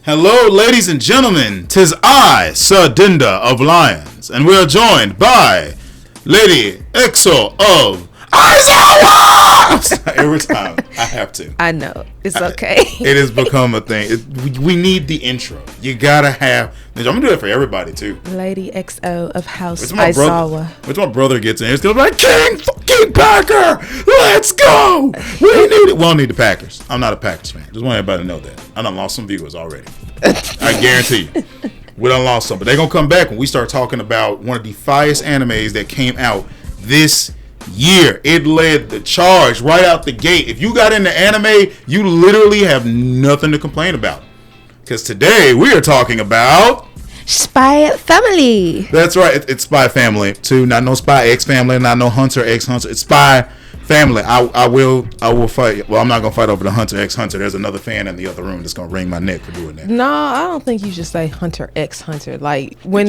Hello, ladies and gentlemen. 'Tis I, Sir Dinda of Lions, and we are joined by Lady Exo of Aizawa! Every time I have to. I know. It's okay. It has become a thing. We need the intro. You gotta have. I'm gonna do that for everybody too. Lady XO of House Aizawa. Aizawa. Which my brother gets in. He's gonna be like, King fucking Packer! Let's go! We need it. We don't need the Packers. I'm not a Packers fan. Just want everybody to know that. I done lost some viewers already. I guarantee you. We done lost some. But they're gonna come back when we start talking about one of the finest animes that came out this year. It led the charge right out the gate. If you got into anime, you literally have nothing to complain about. Because today we are talking about SpyxFamily. That's right. It's SpyxFamily too. Not no SpyxFamily. Not no Hunter x Hunter. It's SpyxFamily. I will fight. Well, I'm not gonna fight over the Hunter x Hunter. There's another fan in the other room that's gonna wring my neck for doing that. No, I don't think you should say Hunter x Hunter. Like when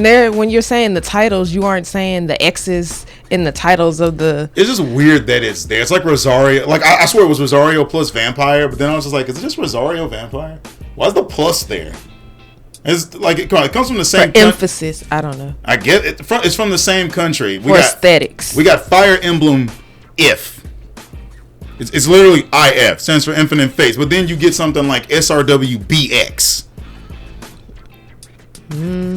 you're saying the titles, you aren't saying the X's in the titles of the. It's just weird that it's there. It's like Rosario. Like I swear it was Rosario plus Vampire, but then I was just like, is it just Rosario Vampire? Why's the plus there? It's like it comes from the same emphasis. I don't know. I get it. It's from the same country. For aesthetics. We got Fire Emblem If. It's literally IF, stands for Infinite Fates. But then you get something like SRWBX.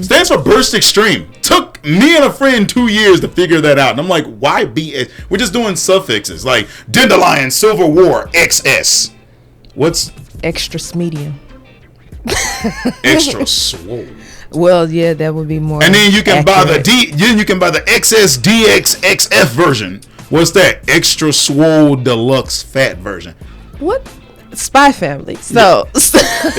Stands for Burst Extreme. Took me and a friend 2 years to figure that out. And I'm like, why BX? We're just doing suffixes like Dandelion, Silver War, XS. What's extra medium? Extra swole. Well, yeah, that would be more. And then you can buy accurate. Then you can buy the XS DX XF version. What's that? Extra swole deluxe fat version. What? SpyxFamily. So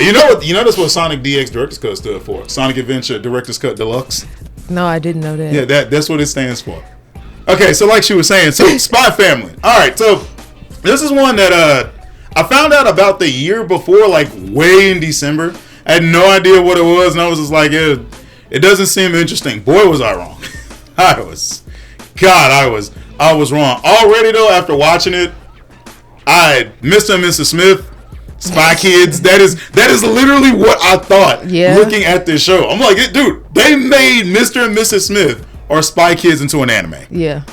you know what? You know that's what Sonic DX Director's Cut stood for. Sonic Adventure Director's Cut Deluxe. No, I didn't know that. Yeah, that's what it stands for. Okay, so like she was saying, so SpyxFamily. All right, so this is one that I found out about the year before, like way in December. I had no idea what it was, and I was just like, it doesn't seem interesting. Boy, was I wrong. I was wrong. Already though, after watching it, Mr. and Mrs. Smith, Spy Kids, that is literally what I thought looking at this show. I'm like, dude, they made Mr. and Mrs. Smith or Spy Kids into an anime. Yeah,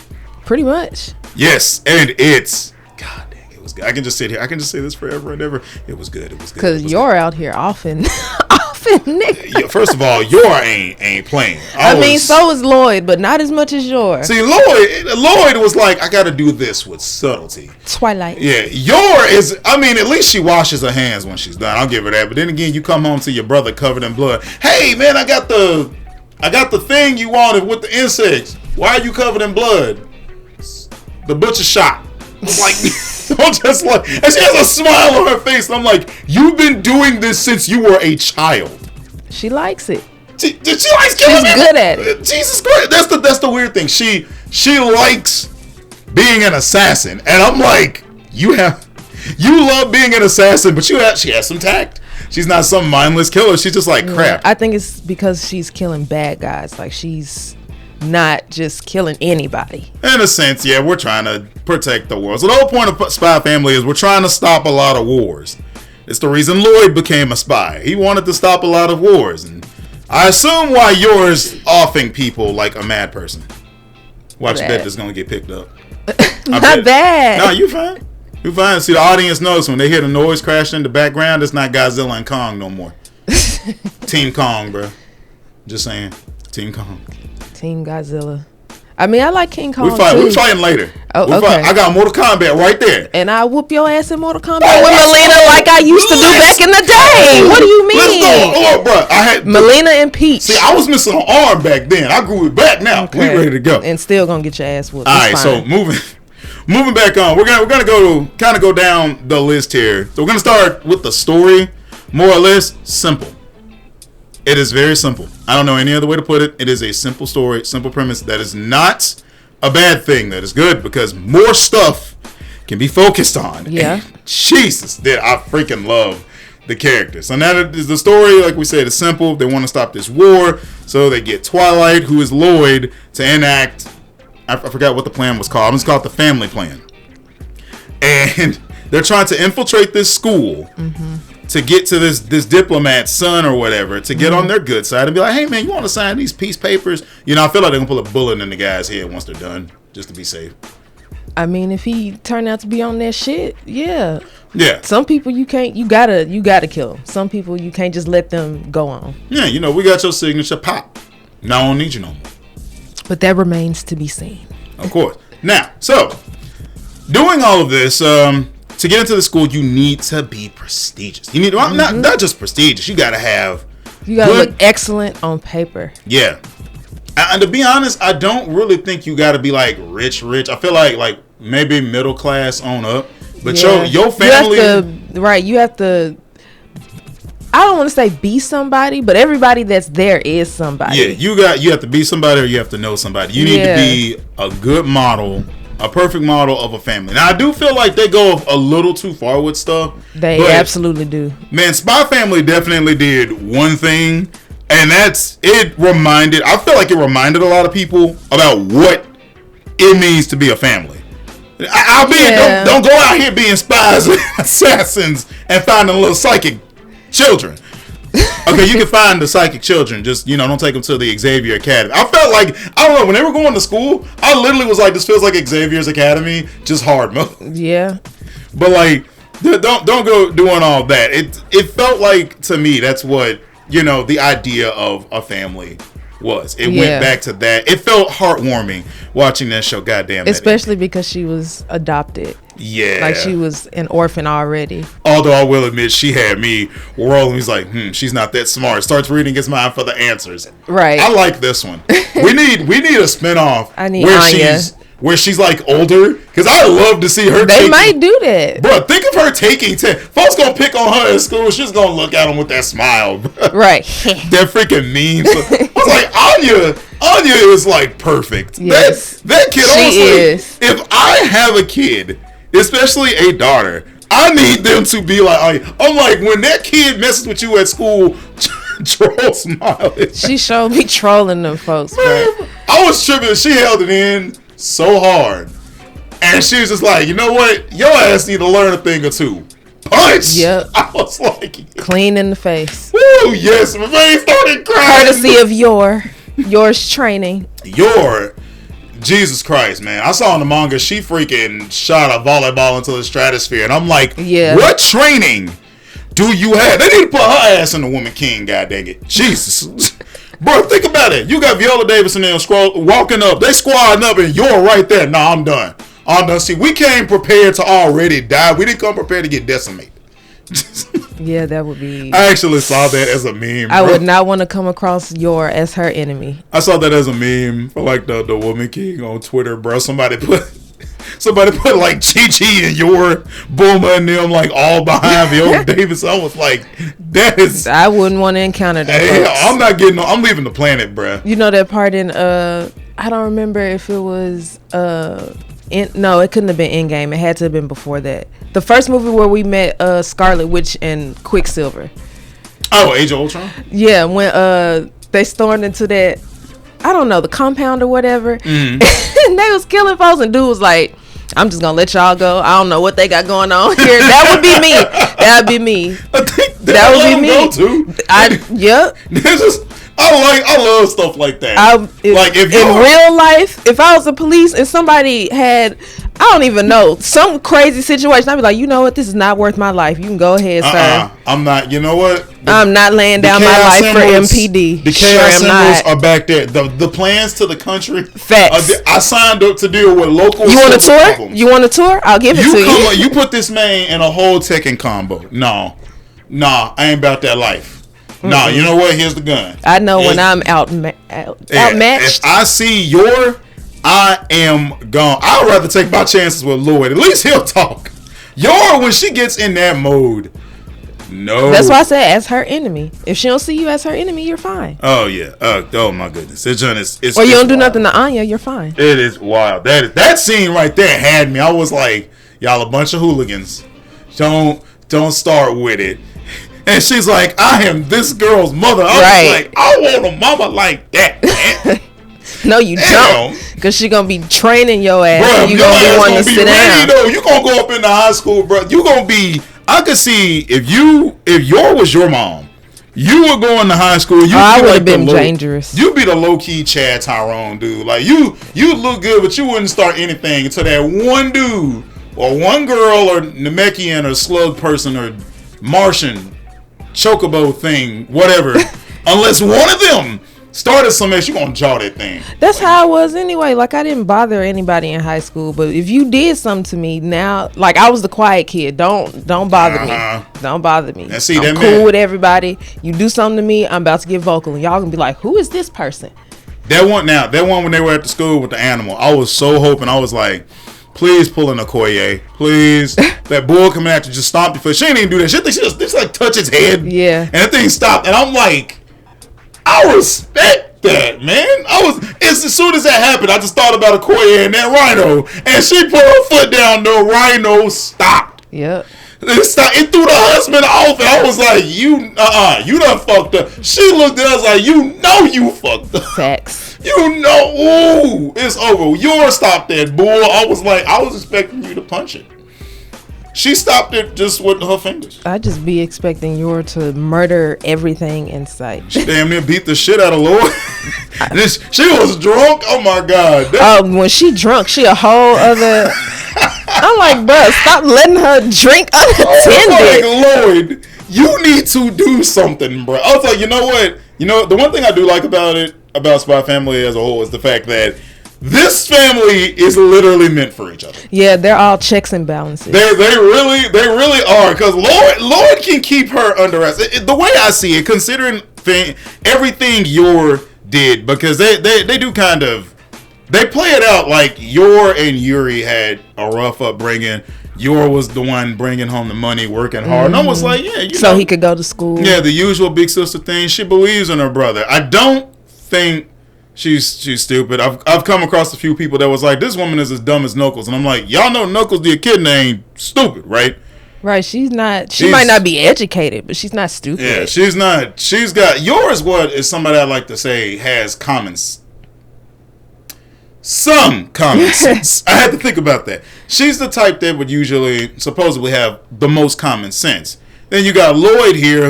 pretty much. Yes, and it's God dang, it was good. I can just sit here. I can just say this forever and ever. It was good. It was good. Because you're out here often, nigga. First of all, your ain't playing. I mean, so is Lloyd, but not as much as yours. See, Lloyd was like, I got to do this with subtlety. Twilight. Yeah, your is. I mean, at least she washes her hands when she's done. I'll give her that. But then again, you come home to your brother covered in blood. Hey, man, I got the thing you wanted with the insects. Why are you covered in blood? The butcher shot. I'm like, don't just like. And she has a smile on her face. And I'm like, you've been doing this since you were a child. She likes it. She likes killing She's good at it. Jesus Christ, that's the weird thing. She likes being an assassin, and I'm like, you love being an assassin, but she has some tact. She's not some mindless killer. She's just like crap. I think it's because she's killing bad guys. Like she's not just killing anybody. In a sense, yeah, we're trying to protect the world. So the whole point of SpyxFamily is we're trying to stop a lot of wars. It's the reason Lloyd became a spy. He wanted to stop a lot of wars, and I assume why yours offing people like a mad person. Watch, bet this is gonna get picked up. Not bad. No, you fine. You fine. See, the audience knows when they hear the noise crashing in the background, it's not Godzilla and Kong no more. Team Kong, bro. Just saying. Team Kong. Team Godzilla. I mean, I like King Kong. We're fighting later. Oh, okay. I got Mortal Kombat right there. And I whoop your ass in Mortal Kombat with Melina like I used to do back in the day. What do you mean? Let's go. Oh, bro. I had Melina and Peach. See, I was missing an arm back then. I grew it back now. Okay. We ready to go. And still gonna get your ass whooped. All right, so moving back on. We're gonna go down the list here. So we're gonna start with the story, more or less simple. It is very simple. I don't know any other way to put it. It is a simple story, simple premise. That is not a bad thing. That is good because more stuff can be focused on. Yeah. And Jesus, I freaking love the characters. So now is the story, like we said, is simple. They want to stop this war, so they get Twilight, who is Lloyd, to enact. I forgot what the plan was called. It's called the family plan. And they're trying to infiltrate this school. Mm-hmm. to get to this diplomat's son or whatever, to get on their good side and be like, hey man, you want to sign these peace papers? You know, I feel like they're gonna pull a bullet in the guy's head once they're done, just to be safe. I mean, if he turned out to be on that shit, yeah. Yeah. Some people you gotta kill them. Some people you can't just let them go on. Yeah, you know, we got your signature, pop. Now I don't need you no more. But that remains to be seen. Of course. Now, so doing all of this, to get into the school, you need to be prestigious. You need not just prestigious. You gotta look excellent on paper. Yeah. And to be honest, I don't really think you gotta be like rich. I feel like maybe middle class on up. But your family, you have to. I don't want to say be somebody, but everybody that's there is somebody. Yeah, you have to be somebody, or you have to know somebody. You need to be a good model, a perfect model of a family. Now, I do feel like they go a little too far with stuff. They absolutely do. Man, SpyxFamily definitely did one thing, and I feel like it reminded a lot of people about what it means to be a family. Don't go out here being spies and assassins and finding little psychic children. Okay, you can find the psychic children, just don't take them to the Xavier Academy. I felt like, I don't know, when they were going to school, I literally was like, this feels like Xavier's Academy, just hard mode. Yeah. But like, don't go doing all that. It felt like, to me, that's what the idea of a family was. It went back to that. It felt heartwarming watching that show. Goddamn, especially because she was adopted. Yeah, like she was an orphan already. Although I will admit, she had me rolling. He's like, she's not that smart. Starts reading his mind for the answers. Right. I like this one. we need a spinoff. I need Anya. Where she's like older, because I love to see her. They might do that, bro. Think of her taking 10. Folks gonna pick on her at school. She's gonna look at them with that smile, bro. Right? They're freaking mean. So, I was like, Anya is like perfect. Yes, that kid. She is. If I have a kid, especially a daughter, I need them to be like. I'm like, when that kid messes with you at school, troll smile. She showed me trolling them folks, bro. I was tripping. She held it in so hard, and she was just like, you know what, your ass need to learn a thing or two. Punch. Yep. I was like, clean in the face. Woo, yes, my face started crying. Courtesy of yours training. Jesus Christ, man. I saw in the manga she freaking shot a volleyball into the stratosphere, and I'm like, what training do you have? They need to put her ass in the Woman King, god dang it. Jesus. Bro, think about it. You got Viola Davis and them walking up. They squadding up and you're right there. Nah, I'm done. See, we came prepared to already die. We didn't come prepared to get decimated. Yeah, that would be... I actually saw that as a meme, bro. I would not want to come across Yor as her enemy. I saw that as a meme for like the Woman King on Twitter, bro. Somebody put like Chi-Chi and Yor, Bulma and them like all behind Viola Davis. I was like, that is... I wouldn't want to encounter that. Hey, I'm leaving the planet, bro. You know that part in I don't remember if it was no, it couldn't have been Endgame. It had to have been before that. The first movie where we met Scarlet Witch and Quicksilver. Oh, Age of Ultron? Yeah, when they stormed into that, I don't know, the compound or whatever. Mm-hmm. And they was killing folks, and dude was like, I'm just gonna let y'all go. I don't know what they got going on here. That would be me. That would be me. That would be me. Yep. I love stuff like that. If in real life, if I was the police and somebody had, I don't even know, some crazy situation, I'd be like, you know what, this is not worth my life. You can go ahead, sir. I'm not. You know what? I'm not laying down my life for MPD. The chaos symbols are back there. The plans to the country. Facts. I signed up to deal with local. You want a tour? Problems. You want a tour? I'll give it to you. You put this man in a whole Tekken combo. No, I ain't about that life. Nah, you know what? Here's the gun. I know when I'm outmatched. If I see I am gone. I'd rather take my chances with Lloyd. At least he'll talk. When she gets in that mode, no. That's why I said as her enemy. If she don't see you as her enemy, you're fine. Oh yeah. Oh my goodness. It's or you don't do nothing to Anya, you're fine. It is wild. That scene right there had me. I was like, y'all a bunch of hooligans. Don't start with it. And she's like, I am this girl's mother. I was like, I want a mama like that, man. No, you don't. Because she going to be training your ass. Bruh, you going to be wanting to sit down. Though. You going to go up into high school, bro. You going to be I could see if your was your mom, you were going to high school. I would have been dangerous. You'd be the low key Chad Tyrone dude. Like you look good, but you wouldn't start anything until that one dude or one girl or Namekian or slug person or Martian chocobo thing, whatever. Unless one of them started some mess, you gonna jaw that thing. That's how I was anyway. Like, I didn't bother anybody in high school, but if you did something to me now, like, I was the quiet kid. Don't bother me. Don't bother me. And see, I'm that cool man, with everybody. You do something to me, I'm about to get vocal, and y'all gonna be like, who is this person? That one when they were at the school with the animal, I was so hoping. I was like, please pull in Okoye. Please. That bull coming at you just stomped your foot. She didn't even do that. She just like touch his head. Yeah. And that thing stopped. And I'm like, I respect that, man. As soon as that happened, I just thought about Okoye and that rhino. And she put her foot down, the rhino stopped. Yep. It threw the husband off, and I was like, you done fucked up. She looked at us like, you fucked up. Facts. Ooh, it's over. Yours stopped that bull. I was expecting you to punch it. She stopped it just with her fingers. I just be expecting Yor to murder everything in sight. She damn near beat the shit out of Lord. She was drunk. Oh my God. When she drunk, she a whole other. I'm like, bro, stop letting her drink unattended. Lloyd, you need to do something, bro. I was like, you know what? The one thing I do like about Spy Family as a whole is the fact that this family is literally meant for each other. Yeah, they're all checks and balances. They really are, because Lloyd can keep her under arrest. The way I see it, considering everything Yor did, because they do kind of. They play it out like Yor and Yuri had a rough upbringing. Yor was the one bringing home the money, working hard. And I was like, yeah, so he could go to school. Yeah, the usual big sister thing. She believes in her brother. I don't think she's stupid. I've come across a few people that was like, this woman is as dumb as Knuckles. And I'm like, y'all know Knuckles the echidna ain't stupid, right? Right, she's not. She might not be educated, but she's not stupid. Yeah, she's not. She's got. Yor is somebody I like to say has some common sense. I had to think about that. She's the type that would supposedly have the most common sense. Then you got Lloyd here,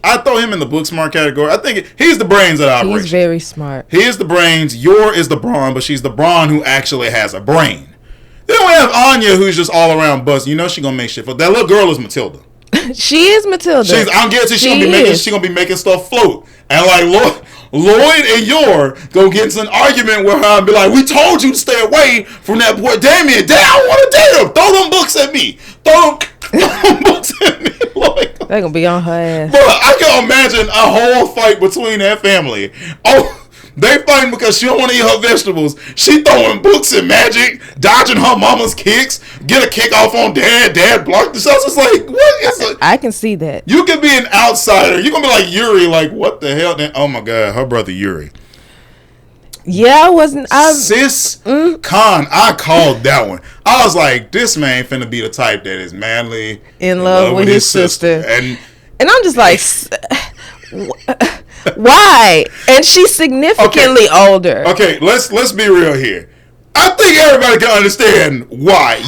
I throw him in the book smart category. I think he's the brains of the operation. He's very smart. He is the brains. Yor is the brawn, but she's the brawn who actually has a brain. Then we have Anya, who's just all around bust. You know she's gonna make shit. But that little girl is Matilda. She is Matilda. I'm guessing she's gonna be making stuff float. And like Lloyd and Yor go get into an argument with her and be like, we told you to stay away from that boy Damien. Dad, I don't want to date him. Throw them books at me. Throw them books at me. Like, they're going to be on her ass. Bro, I can imagine a whole fight between that family. Oh, they fighting because she don't want to eat her vegetables. She throwing books and magic, dodging her mama's kicks, get a kick off on dad. Dad blocked the shots. It's like, what is it? I can see that. You can be an outsider. You're going to be like Yuri, like, what the hell? Oh my God, her brother Yuri. Yeah, I wasn't. Khan, I called that one. I was like, this man finna be the type that is madly in love with his sister. And I'm just like, why? And she's significantly older. Okay, let's be real here. I think everybody can understand why.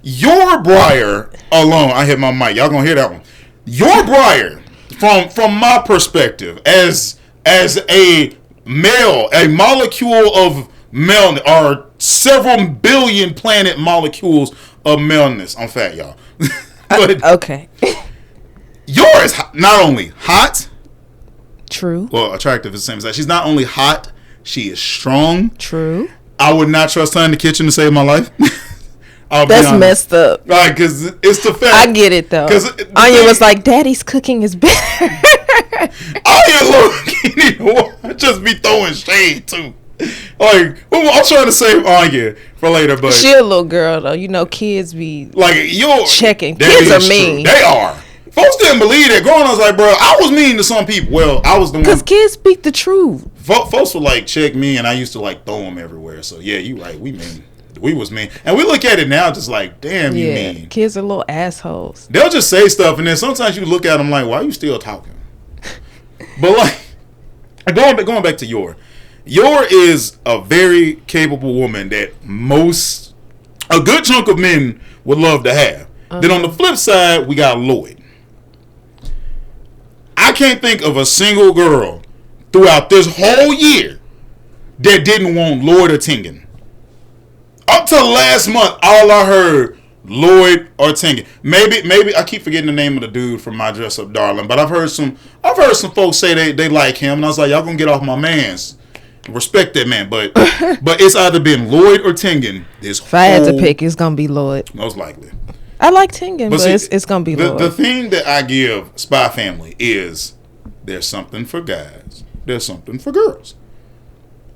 Your Briar alone, I hit my mic. Y'all gonna hear that one. Your Briar, from my perspective, as a male, a molecule of male, are several billion planet molecules of maleness. I'm fat, y'all. But okay. Yor is not only hot. True. Well, attractive is the same as that. She's not only hot, she is strong. True. I would not trust her in the kitchen to save my life. That's messed up. Right, because it's the fact. I get it, though. Anya was like, Daddy's cooking is better. Anya just be throwing shade, too. Like, I'm trying to save Anya for later, but she a little girl, though. You know, kids be like, checking. Kids are mean. True. They are. Folks didn't believe that. Growing up, I was like, bro, I was mean to some people. Well, I was the one. Because kids speak the truth. Folks would, like, check me, and I used to, like, throw them everywhere. So, yeah, you right. We mean. We was mean. And we look at it now just like, damn, you mean. Kids are little assholes. They'll just say stuff, and then sometimes you look at them like, why are you still talking? But, like, going back to Yor. Yor is a very capable woman that a good chunk of men would love to have. Then on the flip side, we got Lloyd. I can't think of a single girl throughout this whole year that didn't want Lloyd or Tengen. Up till last month, all I heard, Lloyd or Tengen. Maybe I keep forgetting the name of the dude from My Dress Up Darling, but I've heard some folks say they like him, and I was like, y'all gonna get off my mans. Respect that man, but it's either been Lloyd or Tengen. If I had to pick, it's gonna be Lloyd. Most likely. I like Tengen, but it's gonna be Lloyd. The thing that I give Spy Family is there's something for guys, there's something for girls.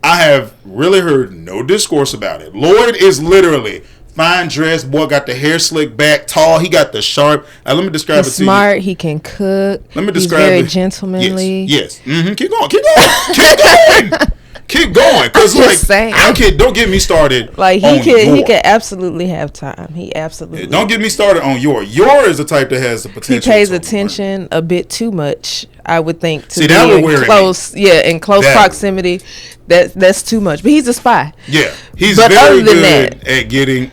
I have really heard no discourse about it. Lloyd is literally fine dressed, boy, got the hair slicked back, tall. He got the sharp. Let me describe He's it to you. Smart. He can cook. Let me describe He's very it. gentlemanly. Yes. Mm-hmm. Keep going. Keep going. Because don't get me started. Like he can absolutely have time. He absolutely. Don't get me started on Yor. Yor is the type that has the potential. He pays attention a bit too much, I would think. To See, that would wear close, in close proximity. That's too much. But he's a spy. Yeah, he's very good at getting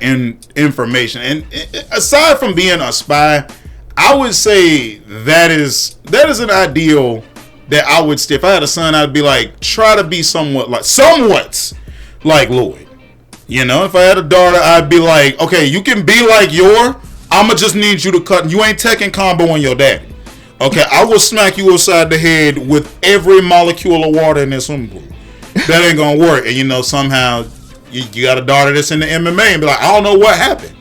information. And aside from being a spy, I would say that is an ideal that I would. If I had a son, I'd be like, try to be somewhat like Lloyd. You know, if I had a daughter, I'd be like, okay, you can be like Yor. I'ma just need you to cut. You ain't taking combo on your daddy. Okay, I will smack you upside the head with every molecule of water in this swimming pool. That ain't gonna work. And somehow you got a daughter that's in the MMA and be like, I don't know what happened.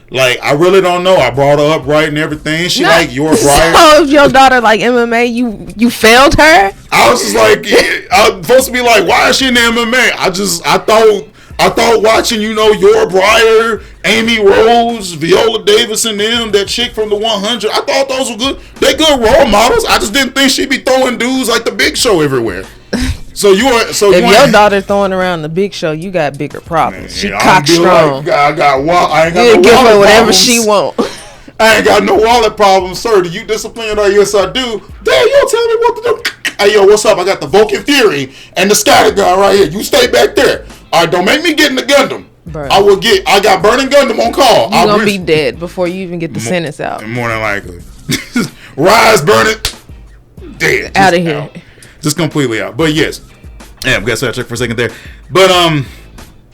Like, I really don't know. I brought her up right and everything. She like Yor Breyer. So if your daughter like MMA, you failed her? I was just like, I was supposed to be like, why is she in the MMA? I thought watching, Yor Breyer, Amy Rose, Viola Davis and them, that chick from the 100, I thought those were good. They good role models. I just didn't think she'd be throwing dudes like the Big Show everywhere. If your daughter throwing around the Big Show, you got bigger problems. She cock strong. Like, I ain't got no give her whatever problems. she want. I ain't got no wallet problems, sir. Do you discipline her? Yes, I do. Damn, you don't tell me what to do. Hey, yo, what's up? I got the Vulcan Fury and the Scatter Gun right here. You stay back there. All right, don't make me get in the Gundam. Bruh. I got Burning Gundam on call. You're going to be dead before you even get the sentence out. More than likely. Rise, burn it. Dead. Out of here. Just completely out. But yes. Yeah, we got to check for a second there. But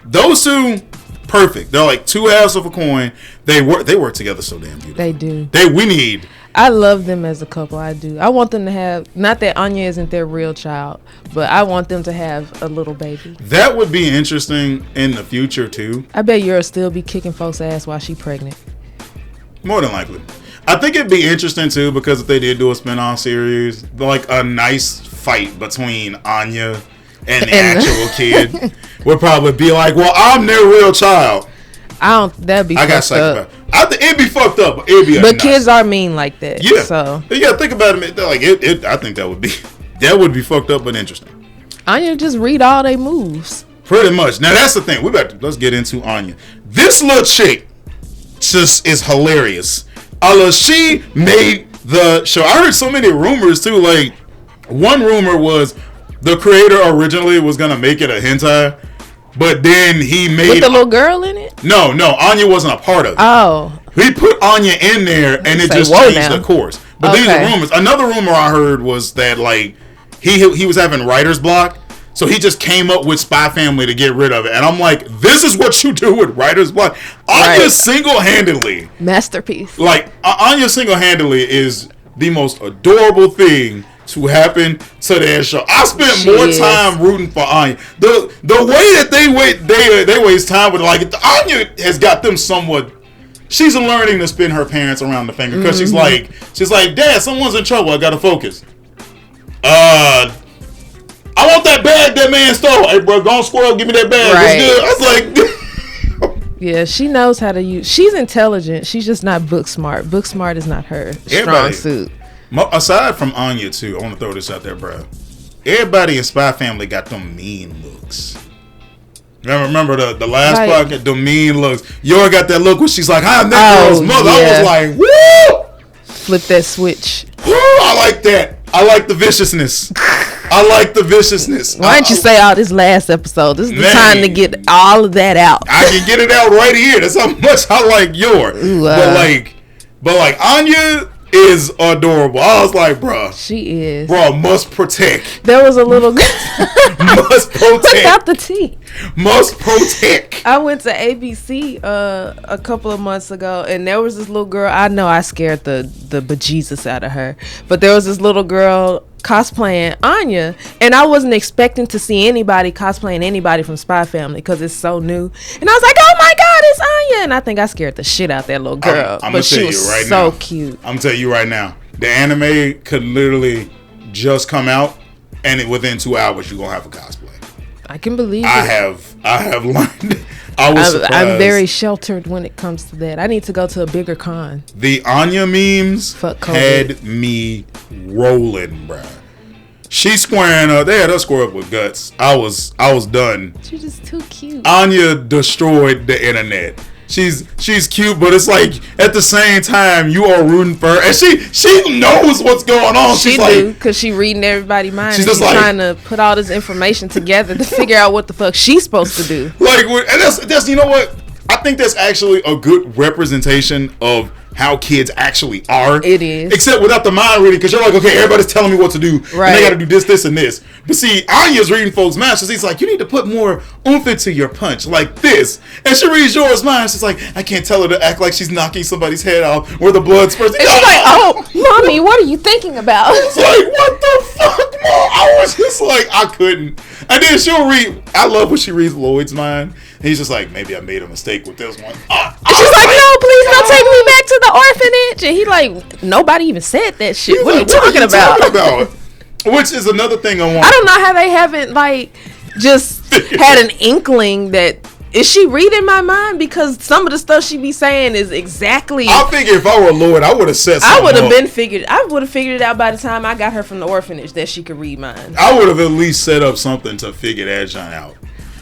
those two, perfect. They're like two halves of a coin. They work together so damn beautiful. They do. I love them as a couple. I do. I want them to have, not that Anya isn't their real child, but I want them to have a little baby. That would be interesting in the future too. I bet you'll still be kicking folks' ass while she's pregnant. More than likely. I think it'd be interesting too, because if they did do a spin-off series, like a nice fight between Anya and the actual kid would probably be like, well, I'm their real child. That'd be fucked up. I think it'd be fucked up, but it'd be But kids are mean like that. Yeah. So you gotta think about it. Like I think that would be fucked up but interesting. Anya just read all they moves. Pretty much. Now that's the thing. Let's get into Anya. This little chick just is hilarious. She made the show. I heard so many rumors too. Like, one rumor was the creator originally was gonna make it a hentai, but then he made with the little girl in it. No, Anya wasn't a part of it. Oh, he put Anya in there, and it just changed the course. But these are rumors. Another rumor I heard was that like he was having writer's block, so he just came up with Spy Family to get rid of it. And I'm like, this is what you do with writer's block. Anya single-handedly, masterpiece. Like Anya single-handedly is the most adorable thing to happen to that show. I spent more time rooting for Anya. The way that they waste time with, like, Anya has got them somewhat. She's learning to spin her parents around the finger because she's like, Dad, someone's in trouble. I gotta focus. I want that bag that man stole. Hey, bro, go on, squirrel, give me that bag. Right. It's good. I was like, yeah, she knows how to use. She's intelligent. She's just not book smart. Book smart is not her strong suit. Aside from Anya too, I want to throw this out there, bro. Everybody in Spy Family got them mean looks. Remember the last podcast, the mean looks. Yor got that look where she's like, I'm that girl's mother. Yeah. I was like, woo! Flip that switch. Woo! I like that. I like the viciousness. Why didn't you say all this last episode? This is the time to get all of that out. I can get it out right here. That's how much I like Yor. But like, But like Anya is adorable. I was like, bruh. She is. Bro, must protect. There was a little girl. Must protect. Without the T. Must protect. I went to ABC a couple of months ago, and there was this little girl. I know I scared the bejesus out of her, but there was this little girl cosplaying Anya, and I wasn't expecting to see anybody cosplaying anybody from Spy Family because it's so new. And I was like, oh my god, it's Anya! And I think I scared the shit out that little girl. I'm but she was right so now, cute. I'm telling you right now, the anime could literally just come out, and within 2 hours you're gonna have a cosplay. I can believe I have learned. I'm very sheltered when it comes to that. I need to go to a bigger con. The Anya memes had me rolling, bruh. She's squaring up. They had her square up with guts. I was done. She's just too cute. Anya destroyed the internet. She's cute, but it's like at the same time you are rooting for her, and she knows what's going on. She do, because she reading everybody's mind. She's just like, trying to put all this information together to figure out what the fuck she's supposed to do. Like, and that's you know what? I think that's actually a good representation of how kids actually are. It is. Except without the mind reading, because you're like, okay, everybody's telling me what to do. Right. And they got to do this, this, and this. But see, Anya's reading folks' minds. So he's like, you need to put more oomph into your punch, like this. And she reads yours mind. She's like, I can't tell her to act like she's knocking somebody's head off where the blood spurts. And she's like, oh, mommy, what are you thinking about? It's like, what the fuck, Mom? I was just like, I couldn't. And then she'll read, I love when she reads Lloyd's mind. And he's just like, maybe I made a mistake with this one. She's like, no, please don't take me back to the orphanage. And he like, nobody even said that shit. What are you talking about? Which is another thing I want. I don't know how they haven't like just had an inkling that, is she reading my mind? Because some of the stuff she be saying is exactly. I figure if I were Lloyd, I would have said something. I would have figured it out by the time I got her from the orphanage that she could read mine. I would have at least set up something to figure that John out.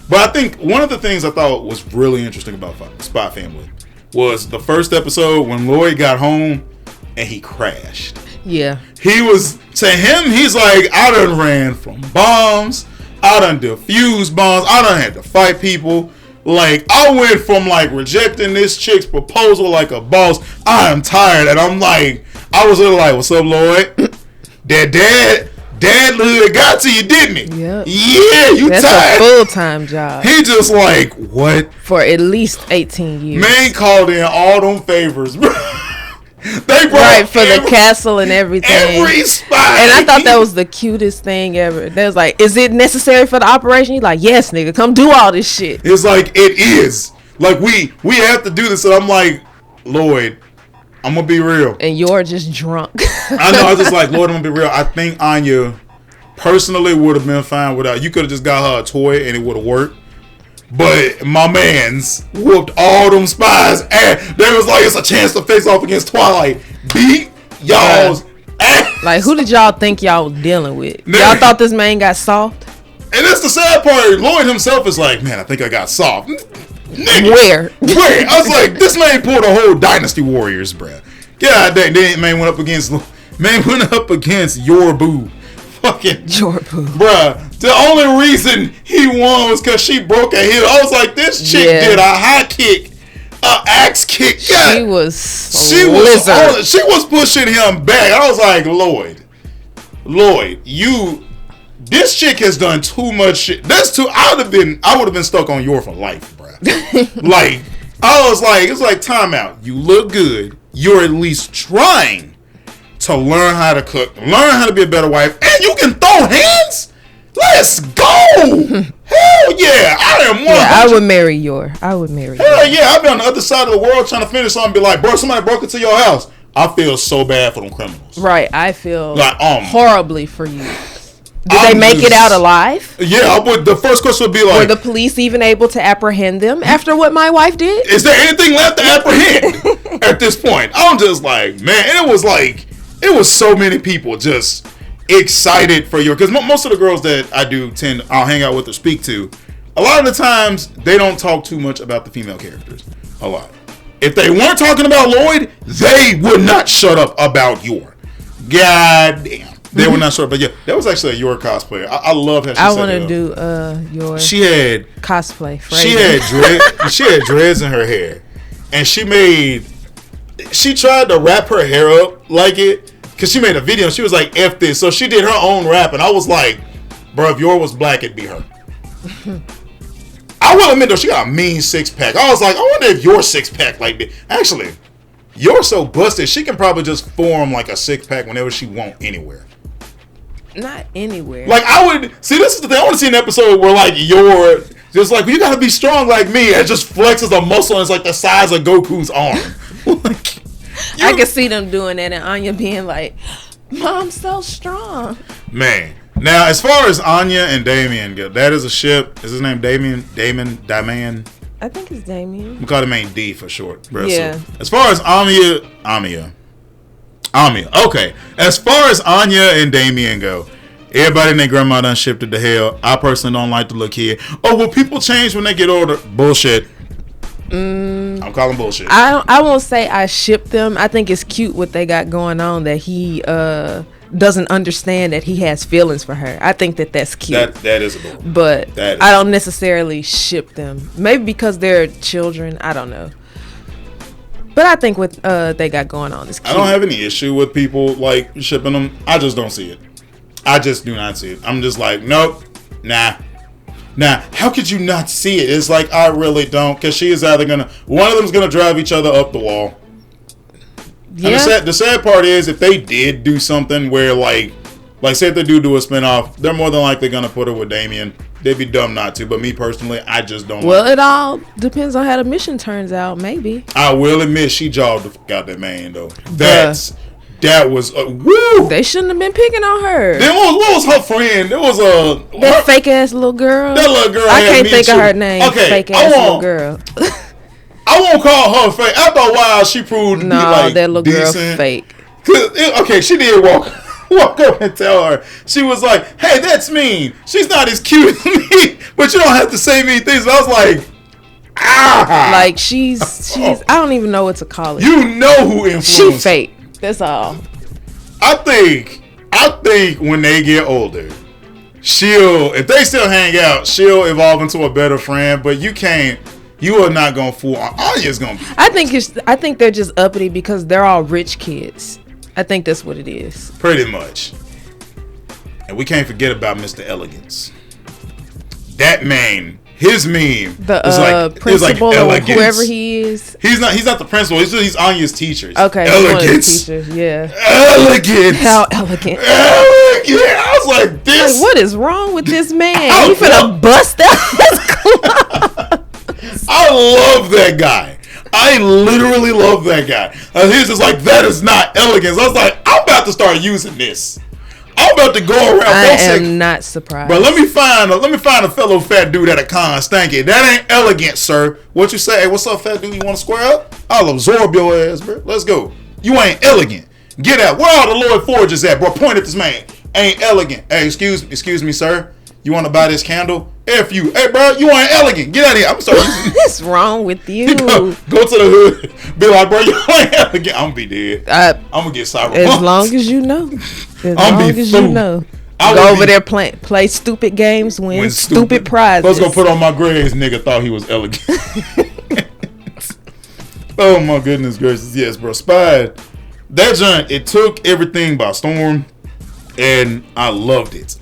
But I think one of the things I thought was really interesting about Spy Family was the first episode when Lloyd got home and he crashed. Yeah. He was, to him, he's like, I done ran from bombs. I done defused bombs. I done had to fight people. Like, I went from like rejecting this chick's proposal like a boss. I am tired. And I'm like, I was literally like, what's up, Lloyd? Dadhood got to you, didn't it? Yep. Yeah, you That's tired. That's a full-time job. He just like, what? For at least 18 years. Man called in all them favors, bro. They brought right, for the castle and everything. Every spy. And I thought that was the cutest thing ever. They was like, is it necessary for the operation? He's like, yes, nigga, come do all this shit. It's like, it is. Like, we have to do this. And I'm like, Lloyd, I'm going to be real. And you're just drunk. I know. I was just like, Lord, I'm going to be real. I think Anya personally would have been fine without. You could have just got her a toy and it would have worked. But my mans whooped all them spies. And they was like, it's a chance to face off against Twilight. Beat y'all's ass. Like, who did y'all think y'all was dealing with? Y'all thought this man got soft? And that's the sad part. Lloyd himself is like, man, I think I got soft. Nigga, Where? I was like, this man pulled a whole Dynasty Warriors, bruh. God dang, man went up against your boo. Fucking Jorbu. Bruh. The only reason he won was because she broke a heel. I was like, this chick did a high kick, a axe kick. God. She was pushing him back. I was like, Lloyd, this chick has done too much shit. I would have been stuck on your for life, bruh. Like, I was like, it's like timeout. You look good. You're at least trying to learn how to cook, learn how to be a better wife, and you can throw hands? Let's go! Hell yeah! I would marry Yor. Hell yeah! I'd be on the other side of the world trying to finish something and be like, bro, somebody broke into your house. I feel so bad for them criminals. Right, I feel like horribly for you. Did they make it out alive? Yeah, but the first question would be like, were the police even able to apprehend them after what my wife did? Is there anything left to apprehend at this point? I'm just like, man, and it was so many people just excited for your, because most of the girls that I'll hang out with or speak to, a lot of the times they don't talk too much about the female characters. A lot. If they weren't talking about Lloyd, they would not shut up about Yor. God damn. They were not sure, but yeah, that was actually a Yor cosplayer. I love how she I want to do Yor. She had cosplay. She had dreads in her hair, and she made. she tried to wrap her hair up like it, because she made a video and she was like, F this. So she did her own rap, and I was like, bro, if yours was black, it'd be her. I will admit, though, she got a mean 6-pack. I was like, I wonder if your 6-pack like that. Actually, you're so busted, she can probably just form like a 6-pack whenever she want anywhere. Not anywhere. Like, I would, see, this is the thing, I want to see an episode where, like, you're just like, you gotta be strong like me, and just flexes a muscle and it's like the size of Goku's arm. Like, I can see them doing that, and Anya being like, Mom's so strong. Man. Now, as far as Anya and Damien go, that is a ship. Is his name Damien? Damien? I think it's Damien. We call the main D for short. Bro. Yeah. So, as far as Anya. Okay. As far as Anya and Damien go, everybody and their grandma done shipped it to hell. I personally don't like the little kid. Oh, well, people change when they get older. Bullshit. I'm calling bullshit. I won't say I ship them. I think it's cute what they got going on, that he doesn't understand that he has feelings for her. I think that's cute. That is adorable. But I don't necessarily ship them. Maybe because they're children. I don't know. But I think what they got going on is cute. I don't have any issue with people like shipping them. I just don't see it. I just do not see it. I'm just like, nope, nah. How could you not see it? It's like, I really don't, because she is either one of them's gonna drive each other up the wall. Yeah. And the sad part is, if they did do something where, like say if they do a spinoff, they're more than likely gonna put her with Damien. They'd be dumb not to, but me personally, I just don't. Well, it all depends on how the mission turns out, maybe. I will admit, she jawed the fuck out that man, though. That was woo. They shouldn't have been picking on her. Then what was her friend? There was that fake ass little girl. That little girl. I can't think of her name. Okay, fake ass little girl. I won't call her fake. After a while, she proved to be like that little decent. girl fake. Okay, she did walk up and tell her. She was like, "Hey, that's mean. She's not as cute as me, but you don't have to say mean things." But I was like, like she's. I don't even know what to call it. You know who influenced? She fake. That's all. I think when they get older, if they still hang out, she'll evolve into a better friend. But you are not gonna fool. Anya's gonna be. I think they're just uppity because they're all rich kids. I think that's what it is. Pretty much. And we can't forget about Mr. Elegance. That man. His meme the principal or whoever he is. He's not the principal. He's Anya's teacher. Okay, elegance. Teachers, yeah. Elegance. How elegant. Elegant. I was like, this. Like, what is wrong with this man? He finna bust out his clothes. I love that guy. I literally love that guy. He's just like, that is not elegance. I was like, I'm about to start using this. I'm about to go around. I am not surprised. But let me find a fellow fat dude at a con. Stanky. That ain't elegant, sir. What you say? Hey, what's up, fat dude? You want to square up? I'll absorb your ass, bro. Let's go. You ain't elegant. Get out. Where all the Lloyd Forges at, bro? Point at this man. Ain't elegant. Hey, excuse me, sir. You want to buy this candle? F you. Hey, bro, you ain't elegant. Get out of here. I'm sorry. What's wrong with you? Go to the hood. Be like, bro, you ain't elegant. I'm going to be dead. I'm going to get cyber. As long as you know. As long as you know. Go over there, play stupid games, win stupid prizes. I was going to put on my grades. Nigga thought he was elegant. Oh, my goodness gracious. Yes, bro. Spies. That joint, it took everything by storm. And I loved it.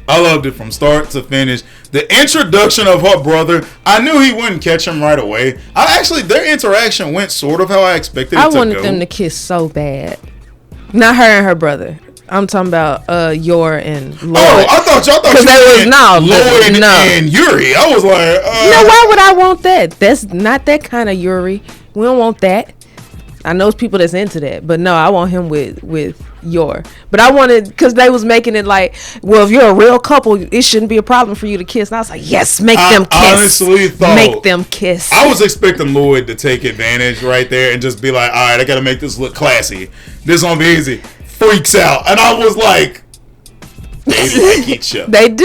I loved it from start to finish. The introduction of her brother, I knew he wouldn't catch him right away. Their interaction went sort of how I expected it to go. I wanted them to kiss so bad. Not her and her brother. I'm talking about Yor and Lloyd. Oh, I thought you Lloyd and Yuri. I was like, why would I want that? That's not that kind of Yuri. We don't want that. I know people that's into that, but no, I want him with Yor. But I wanted, because they was making it like, well, if you're a real couple, it shouldn't be a problem for you to kiss. And I was like, yes, make them kiss. Make them kiss. I was expecting Lloyd to take advantage right there and just be like, all right, I got to make this look classy. This won't be easy. Freaks out. And I was like, they like each other. They do.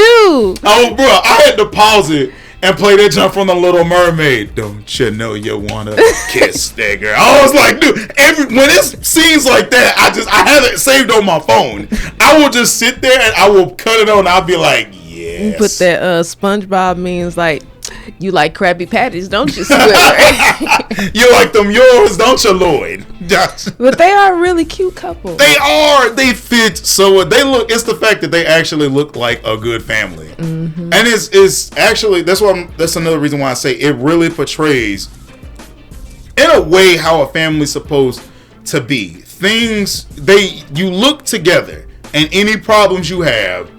Oh, bro, I had to pause it and play that jump from The Little Mermaid. Don't you know you wanna kiss that girl? I was like, dude, when it's scenes like that, I have it saved on my phone. I will just sit there and I will cut it on. I'll be like, yes. You put that SpongeBob memes like, You like Krabby Patties, don't you, Squidward? You like them yours, don't you, Lloyd? But they are a really cute couple. They are. They fit so they look. It's the fact that they actually look like a good family, and it's actually that's another reason why I say it really portrays, in a way, how a family's supposed to be. You look together, and any problems you have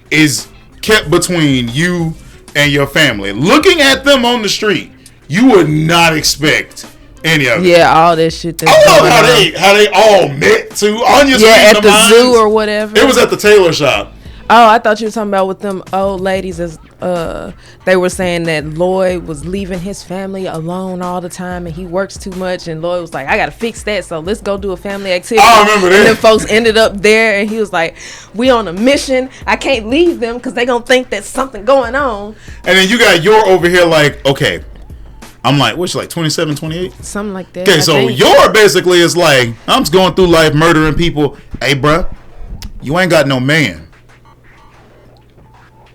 is kept between you and your family. Looking at them on the street, you would not expect any of it. Yeah, all this shit. I love how they all met too. Anya's at the zoo or whatever. It was at the tailor shop. Oh, I thought you were talking about with them old ladies. As they were saying that Lloyd was leaving his family alone all the time, and he works too much. And Lloyd was like, "I gotta fix that, so let's go do a family activity." I remember that. And then folks ended up there, and he was like, "We on a mission. I can't leave them because they gonna think there's something going on." And then you got your over here like, okay, I'm like, what's she like, 27, 28? Something like that. Okay, so your basically is like, I'm just going through life murdering people. Hey, bruh, you ain't got no man.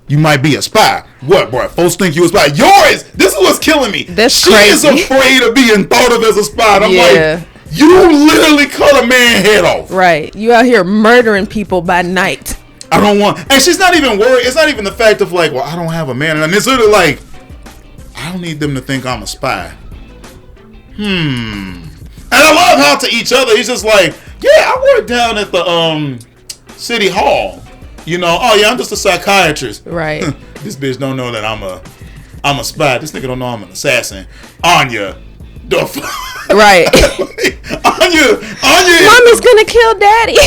You might be a spy. What, bro? Folks think you a spy. Yours. This is what's killing me. That's she crazy. Is afraid of being thought of as a spy. And I'm like, you literally cut a man head off. Right. You out here murdering people by night. I don't want. And she's not even worried. It's not even the fact of like, well, I don't have a man. And it's literally like, I don't need them to think I'm a spy. And I love how to each other, he's just like, yeah, I work down at the city hall. You know, oh yeah, I'm just a psychiatrist. Right. This bitch don't know that I'm a spy. This nigga don't know I'm an assassin. Anya, the right. Anya, Mama's gonna kill Daddy.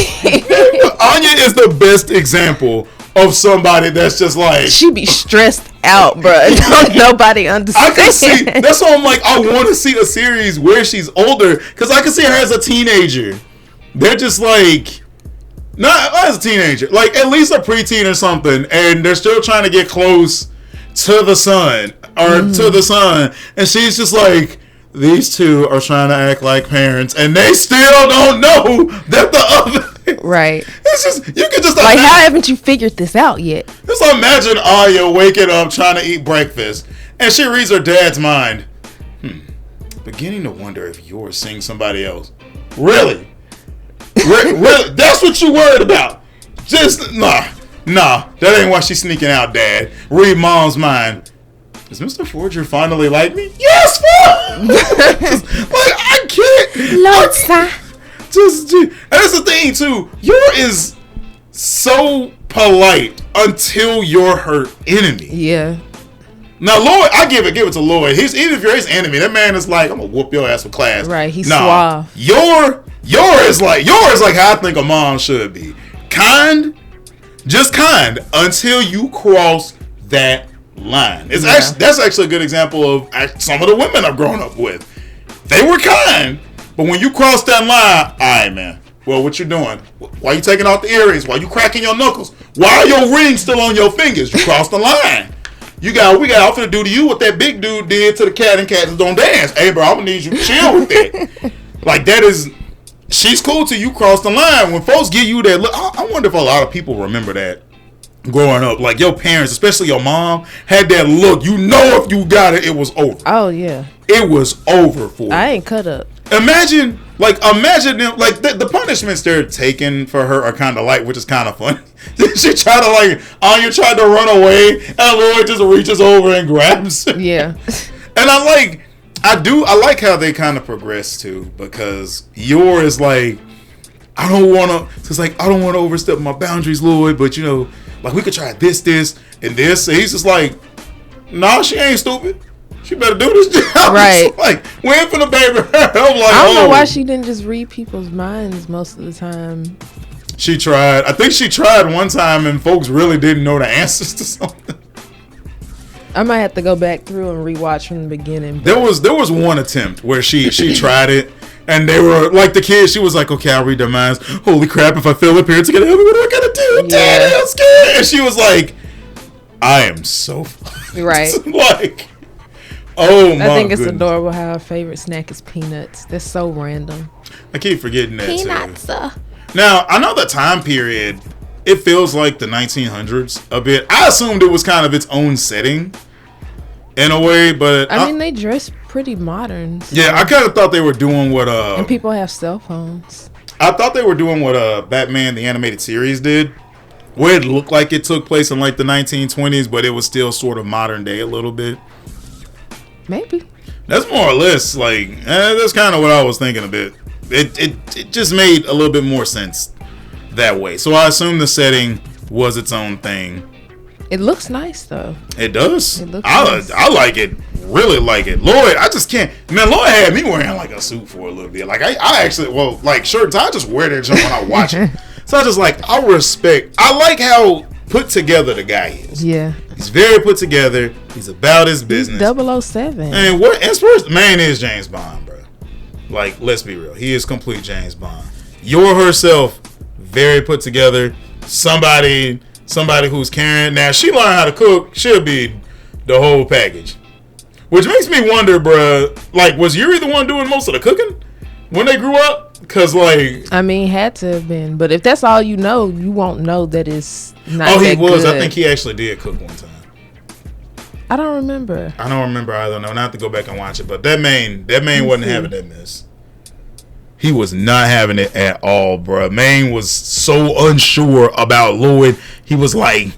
Anya is the best example of somebody that's just like, she be stressed out, bro. Don't nobody understand. I can see. That's why I'm like, I want to see a series where she's older, because I can see her as a teenager. They're just like. Not as a teenager, like at least a preteen or something, and they're still trying to get close to the son to the son, and she's just like, these two are trying to act like parents, and they still don't know that the other. Right. It's just, you can just like, how haven't you figured this out yet? Just imagine Aya waking up trying to eat breakfast, and she reads her dad's mind. Beginning to wonder if you're seeing somebody else. Really? Really? That's what you worried about? Just nah. That ain't why she's sneaking out, Dad. Read Mom's mind. Does Mr. Forger finally like me? Yes, Mom. Like, I can't. Lord, sir. And that's the thing too. You're is so polite until you're her enemy. Yeah. Now, Lloyd, I give it to Lloyd. Even if you're his enemy, that man is like, I'm gonna whoop your ass for class. Right, he's suave. Yours is like how I think a mom should be. Kind, just kind until you cross that line. That's actually a good example of some of the women I've grown up with. They were kind, but when you cross that line, all right, man. Well, what you doing? Why you taking off the earrings? Why you cracking your knuckles? Why are your rings still on your fingers? You crossed the line. We got I'm finna do to you what that big dude did to the cat, and cats don't dance. Hey, bro, I'm gonna need you to chill with that. Like, that is, she's cool till you cross the line. When folks give you that look, I wonder if a lot of people remember that growing up. Like, your parents, especially your mom, had that look. You know, if you got it, it was over. Oh, yeah. It was over for you. I ain't cut up. Imagine them, like, the punishments they're taking for her are kind of light, which is kind of funny. She tried to, like, Anya tried to run away, and Lloyd just reaches over and grabs her. Yeah. And I like how they kind of progress too, because yours is like, I don't want to overstep my boundaries, Lloyd, but you know, like, we could try this, and this. And he's just like, nah, she ain't stupid. She better do this job. Right. Like, we ain't finna baby her. I'm like, I don't know why she didn't just read people's minds most of the time. She tried. I think she tried one time, and folks really didn't know the answers to something. I might have to go back through and rewatch from the beginning. There was one attempt where she tried it, and they were like, the kids. She was like, "Okay, I'll read their minds." Holy crap! If I fail the parents are gonna help me, what am I gonna do? Daddy, I'm scared. And she was like, "I am so right." Like, oh my! I think it's goodness. adorable how her favorite snack is peanuts. That's so random. I keep forgetting that Peanuts. too. Now, I know the time period, it feels like the 1900s a bit. I assumed it was kind of its own setting. in a way, but I mean, they dress pretty modern. So. Yeah, I kind of thought they were doing what and people have cell phones. I thought they were doing what Batman the Animated Series did, where it looked like it took place in like the 1920s, but it was still sort of modern day a little bit. Maybe. That's more or less like that's kind of what I was thinking a bit. It just made a little bit more sense that way. So I assume the setting was its own thing. It looks nice though. It does. It looks nice. I like it. Really like it. Lloyd, I just can't. Man, Lloyd had me wearing like a suit for a little bit. Like I actually, well, like shirts. I just wear that junk when I watch it. So I just like, I like how put together the guy is. Yeah. He's very put together. He's about his business. He's 007. And what inspires man is James Bond, bro. Like, let's be real. He is complete James Bond. You're herself, very put together. Somebody who's caring. Now, she learned how to cook. She'll be the whole package. Which makes me wonder, bro. Like, was Yuri the one doing most of the cooking when they grew up? Because, like... I mean, had to have been. But if that's all you know, you won't know that it's not Oh, he that was. good. I think he actually did cook one time. I don't remember. I don't remember either. No, not to go back and watch it. But that man wasn't having that mess. He was not having it at all, bro. Maine was so unsure about Lloyd. He was like,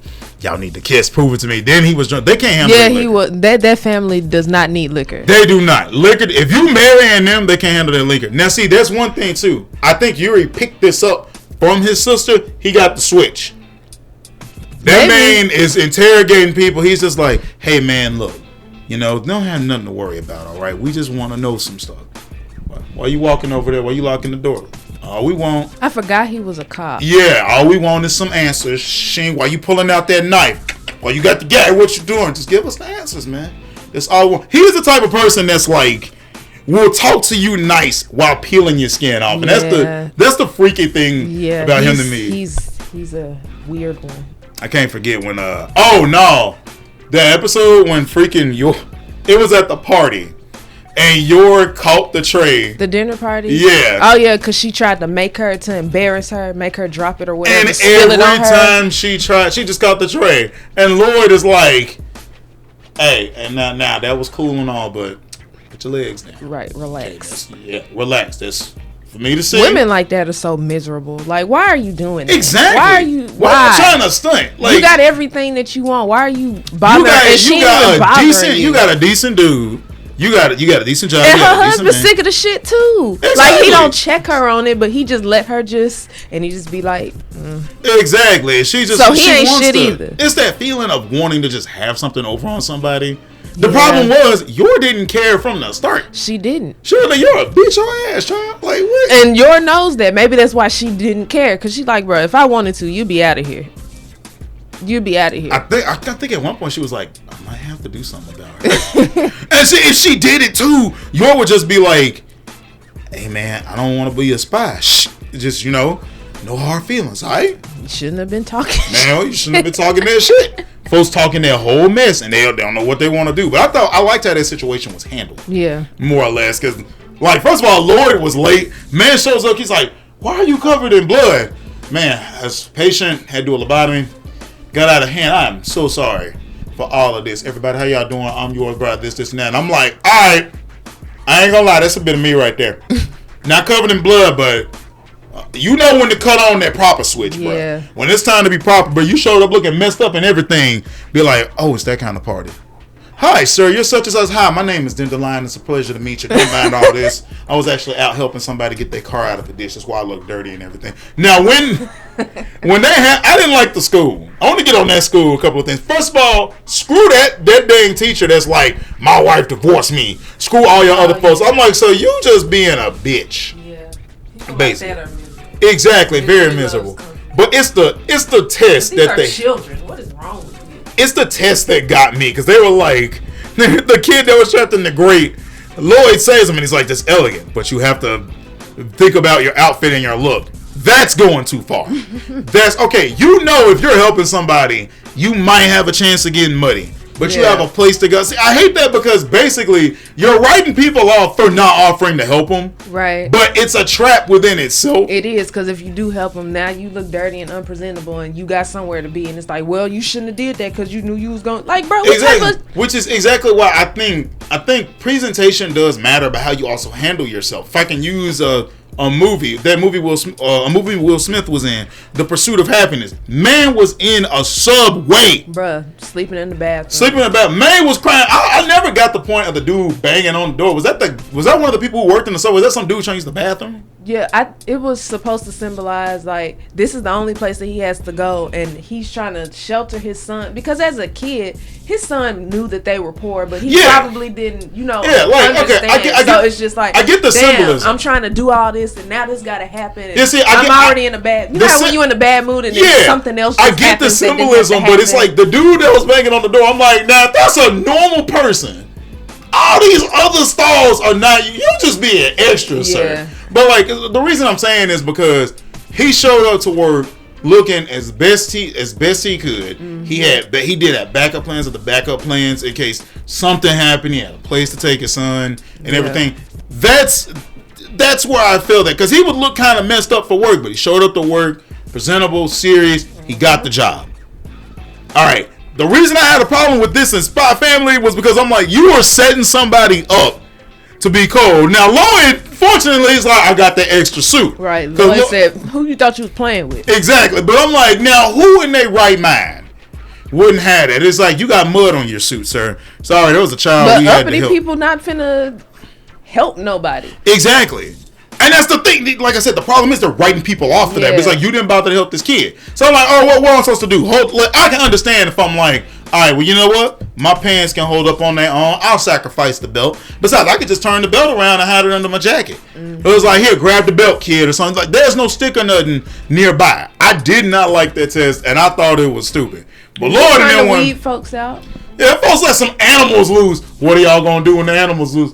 y'all need to kiss, prove it to me. Then he was drunk. They can't handle liquor. He was. That family does not need liquor. They do not. Liquor, if you marrying them, they can't handle their liquor. Now, see, that's one thing, too. I think Yuri picked this up from his sister. He got the switch. That man is interrogating people. He's just like, hey, man, look, don't have nothing to worry about, all right? We just want to know some stuff. Why you walking over there? Why you locking the door? All we want... I forgot he was a cop. Yeah, all we want is some answers. Shane, why you pulling out that knife? Why you got the guy? What you doing? Just give us the answers, man. That's all we want. He's the type of person that's like, will talk to you nice while peeling your skin off. And that's the freaky thing about him to me. He's a weird one. I can't forget when, the episode when it was at the party. And Yor caught the tray. The dinner party? Yeah. Oh, yeah, because she tried to make her, to embarrass her, make her drop it or whatever. And every time she tried, she just caught the tray. And Lloyd is like, hey, and now that was cool and all, but put your legs down. Right, relax. Okay, relax. That's for me to see. Women like that are so miserable. Like, why are you doing that? Exactly. Why are you? Why are you trying to stunt? Like, you got everything that you want. Why are you bothering? You got a decent dude. You got a decent job. And her husband's sick of the shit too. Exactly. Like, he don't check her on it, but he just let her and he just be like, Exactly. She ain't shit either. It's that feeling of wanting to just have something over on somebody. The problem was, Yor didn't care from the start. She didn't. She was like, you're a bitch your ass, child. Like, what? And Yor knows that. Maybe that's why she didn't care. Because she's like, bro, if I wanted to, you'd be out of here. You'd be out of here. I think at one point she was like, I might have to do something about her. And see, if she did it too, Yor would just be like, hey man, I don't want to be a spy. Shh. Just, no hard feelings, all right? You shouldn't have been talking. Man, you shouldn't have been talking that shit. Folks talking their whole mess and they don't know what they want to do. But I liked how that situation was handled. Yeah. More or less. Because, like, first of all, Lloyd was late. Man shows up. He's like, why are you covered in blood? Man, as patient, had to do a lobotomy. Got out of hand. I am so sorry for all of this. Everybody, how y'all doing? I'm yours, bro. This, and that. And I'm like, all right. I ain't gonna lie. That's a bit of me right there. Not covered in blood, but you know when to cut on that proper switch, bro. Yeah. When it's time to be proper, bro, you showed up looking messed up and everything. Be like, oh, it's that kind of party. Hi, sir. You're such as us. Hi, my name is Dandelion. It's a pleasure to meet you. Don't mind all this. I was actually out helping somebody get their car out of the ditch. That's why I look dirty and everything. Now, when they I didn't like the school. I want to get on that school a couple of things. First of all, screw that dang teacher that's like, my wife divorced me. Screw all your other folks. I'm like, so you just being a bitch. Yeah. Basically. Like exactly. Very miserable. But it's the test that they children. What is wrong with you? It's the test that got me, because they were like, the kid that was trapped in the grate, Lloyd says him and he's like, that's elegant, but you have to think about your outfit and your look. That's going too far. That's okay. If you're helping somebody, you might have a chance of getting muddy. but you have a place to go. See, I hate that because basically you're writing people off for not offering to help them. Right. But it's a trap within itself. It is, because if you do help them, now you look dirty and unpresentable, and you got somewhere to be, and it's like, well, you shouldn't have did that because you knew you was going. Like, bro, which is exactly why I think presentation does matter, but how you also handle yourself. If I can use a movie Will Smith was in, The Pursuit of Happiness. Man was in a subway, bruh, sleeping in the bathroom. Man was crying. I never got the point of the dude banging on the door. Was that one of the people who worked in the subway? Was that some dude trying to use the bathroom? Yeah, it was supposed to symbolize, like, this is the only place that he has to go, and he's trying to shelter his son, because as a kid, his son knew that they were poor, but he probably didn't, understand. So it's just like, I get the symbolism. I'm trying to do all this, and now this got to happen. And I'm already in a bad. You know how when you're in a bad mood and then something else. Just I get the symbolism, but it's like the dude that was banging on the door. I'm like, now if that's a normal person, all these other stalls are not. You just be an extra, sir. But like the reason I'm saying is because he showed up to work looking as best he could. Mm-hmm. He did have backup plans of the backup plans in case something happened. He had a place to take his son and everything. That's where I feel that, because he would look kind of messed up for work, but he showed up to work, presentable, serious. He got the job. All right. The reason I had a problem with this in Spy Family was because I'm like, you are setting somebody up to be cold. Now, Lloyd, fortunately, is like, I got the extra suit. Right. Lloyd said, who you thought you was playing with? Exactly. But I'm like, now, who in their right mind wouldn't have that? It's like, you got mud on your suit, sir. Sorry, there was a child. But uppity people not finna help nobody. Exactly. And that's the thing. Like I said, the problem is they're writing people off for that. But it's like, you didn't bother to help this kid. So I'm like, oh, what am I supposed to do? I can understand if I'm like, all right, well, you know what? My pants can hold up on their own. I'll sacrifice the belt. Besides, I could just turn the belt around and hide it under my jacket. Mm-hmm. It was like, here, grab the belt, kid, or something. Like, there's no stick or nothing nearby. I did not like that test, and I thought it was stupid. But Lord, and then weed folks out. Yeah, folks let some animals loose. What are y'all gonna do when the animals loose?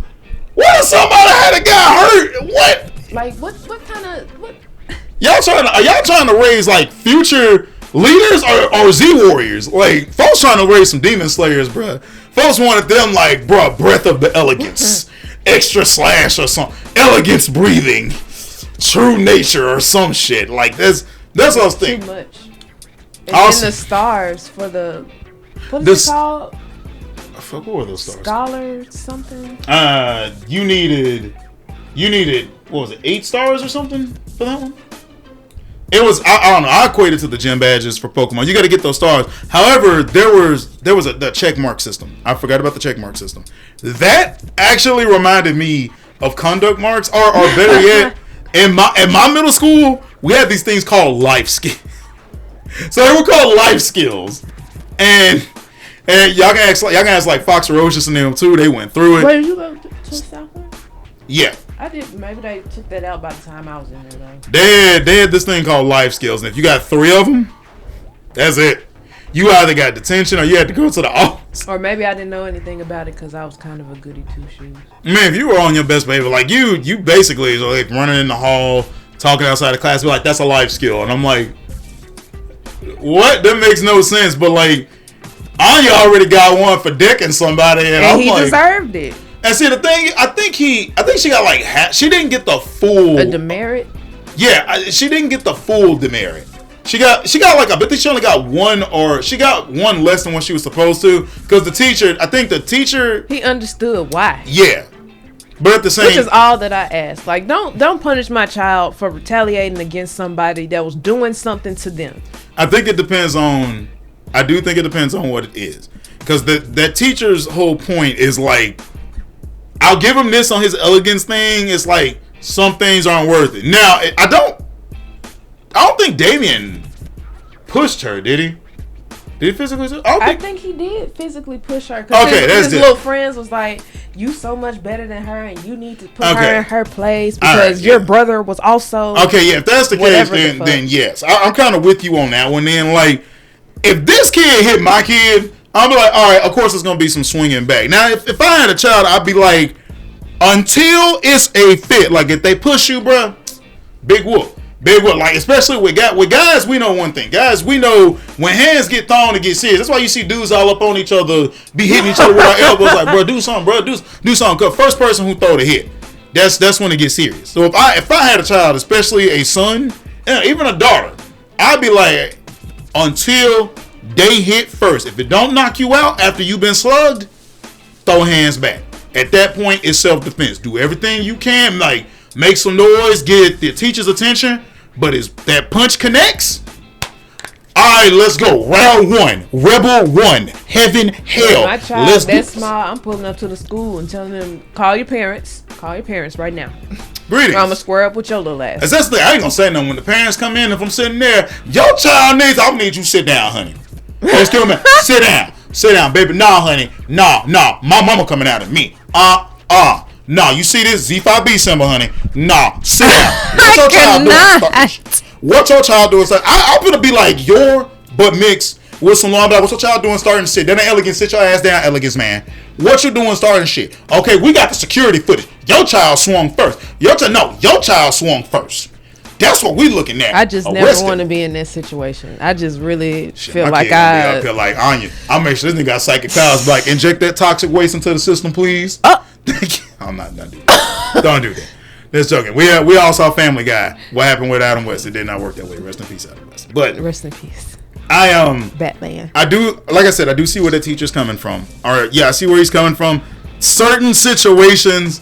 What if somebody had a guy hurt? What? Like, what kind of what? Are y'all trying to raise like future leaders or Z warriors? Like, folks trying to raise some demon slayers, bruh. Folks wanted them like, bruh, breath of the elegance, extra slash or some elegance breathing, true nature or some shit. Like that's what I was thinking. Too much. And then the stars for the what is it called? I forgot, what were those stars? Scholar something. You needed what was it, 8 stars or something for that one? It was I don't know. I equated to the gym badges for Pokemon. You got to get those stars. However, there was the check mark system. I forgot about the check mark system. That actually reminded me of conduct marks, or better yet, in my middle school, we had these things called life skills. So they were called life skills, and y'all can ask like Fox Ferocious and them too. They went through it. Wait, you go to Southland? Yeah. I did. Maybe they took that out by the time I was in there, though. They had this thing called life skills, and if you got 3 of them, that's it. You either got detention or you had to go to the office. Or maybe I didn't know anything about it because I was kind of a goody two shoes. Man, if you were on your best behavior, like you basically like running in the hall, talking outside the class, be like, that's a life skill, and I'm like, what? That makes no sense. But like, Anya already got one for decking somebody, and he deserved it. And see, the thing, I think she got like she didn't get the full demerit. Yeah, she didn't get the full demerit. She got like, I bet she only got one, or she got one less than what she was supposed to, because the teacher he understood why. Yeah, but at the same, which is all that I ask. Like, don't punish my child for retaliating against somebody that was doing something to them. I do think it depends on what it is, because that teacher's whole point is like, I'll give him this on his elegance thing. It's like, some things aren't worth it. Now, I don't think Damien pushed her, did he? Did he physically? I think he did physically push her. Okay, his little friends was like, you so much better than her, and you need to put her in her place because your brother was also. Okay, yeah, if that's the case, then yes. I'm kind of with you on that one. Then, like, if this kid hit my kid, I'll be like, all right, of course there's going to be some swinging back. Now, if I had a child, I'd be like, until it's a fit. Like, if they push you, bruh, big whoop. Big one, like especially with guys, we know one thing. Guys, we know when hands get thrown, it gets serious. That's why you see dudes all up on each other, be hitting each other with our elbows. Like, bro, do something, bro, do something. Cause first person who throw the hit, that's when it gets serious. So if I had a child, especially a son, even a daughter, I'd be like, until they hit first. If it don't knock you out after you've been slugged, throw hands back. At that point, it's self-defense. Do everything you can, like make some noise, get the teacher's attention. But if that punch connects, all right, let's go. Round 1, Rebel 1, Heaven, Hell. My child that's small, I'm pulling up to the school and telling them, call your parents right now. Greetings. I'm gonna square up with your little ass. Essentially, I ain't gonna say nothing when the parents come in. If I'm sitting there, your child needs, I'm gonna need you to sit down, honey. Excuse me, sit down, baby. Nah, honey, nah. My mama coming out at me. Nah, you see this Z5B symbol, honey? Nah, sit down. What your child doing? What your child doing? I'm gonna be like but mixed with some long back. What your child doing starting shit? Then the elegance, sit your ass down, elegance, man. What you doing starting shit? Okay, we got the security footage. Your child swung first. Your child swung first. That's what we looking at. I just never want to be in that situation. I just really feel like I feel like Anya. I'll make sure this nigga got psychic powers. Like, inject that toxic waste into the system, please. I'm not do that. Don't do that. Just joking. We all saw Family Guy. What happened with Adam West? It did not work that way. Rest in peace, Adam West. But rest in peace. Batman. I do, like I said, I do see where the teacher's coming from. I see where he's coming from. Certain situations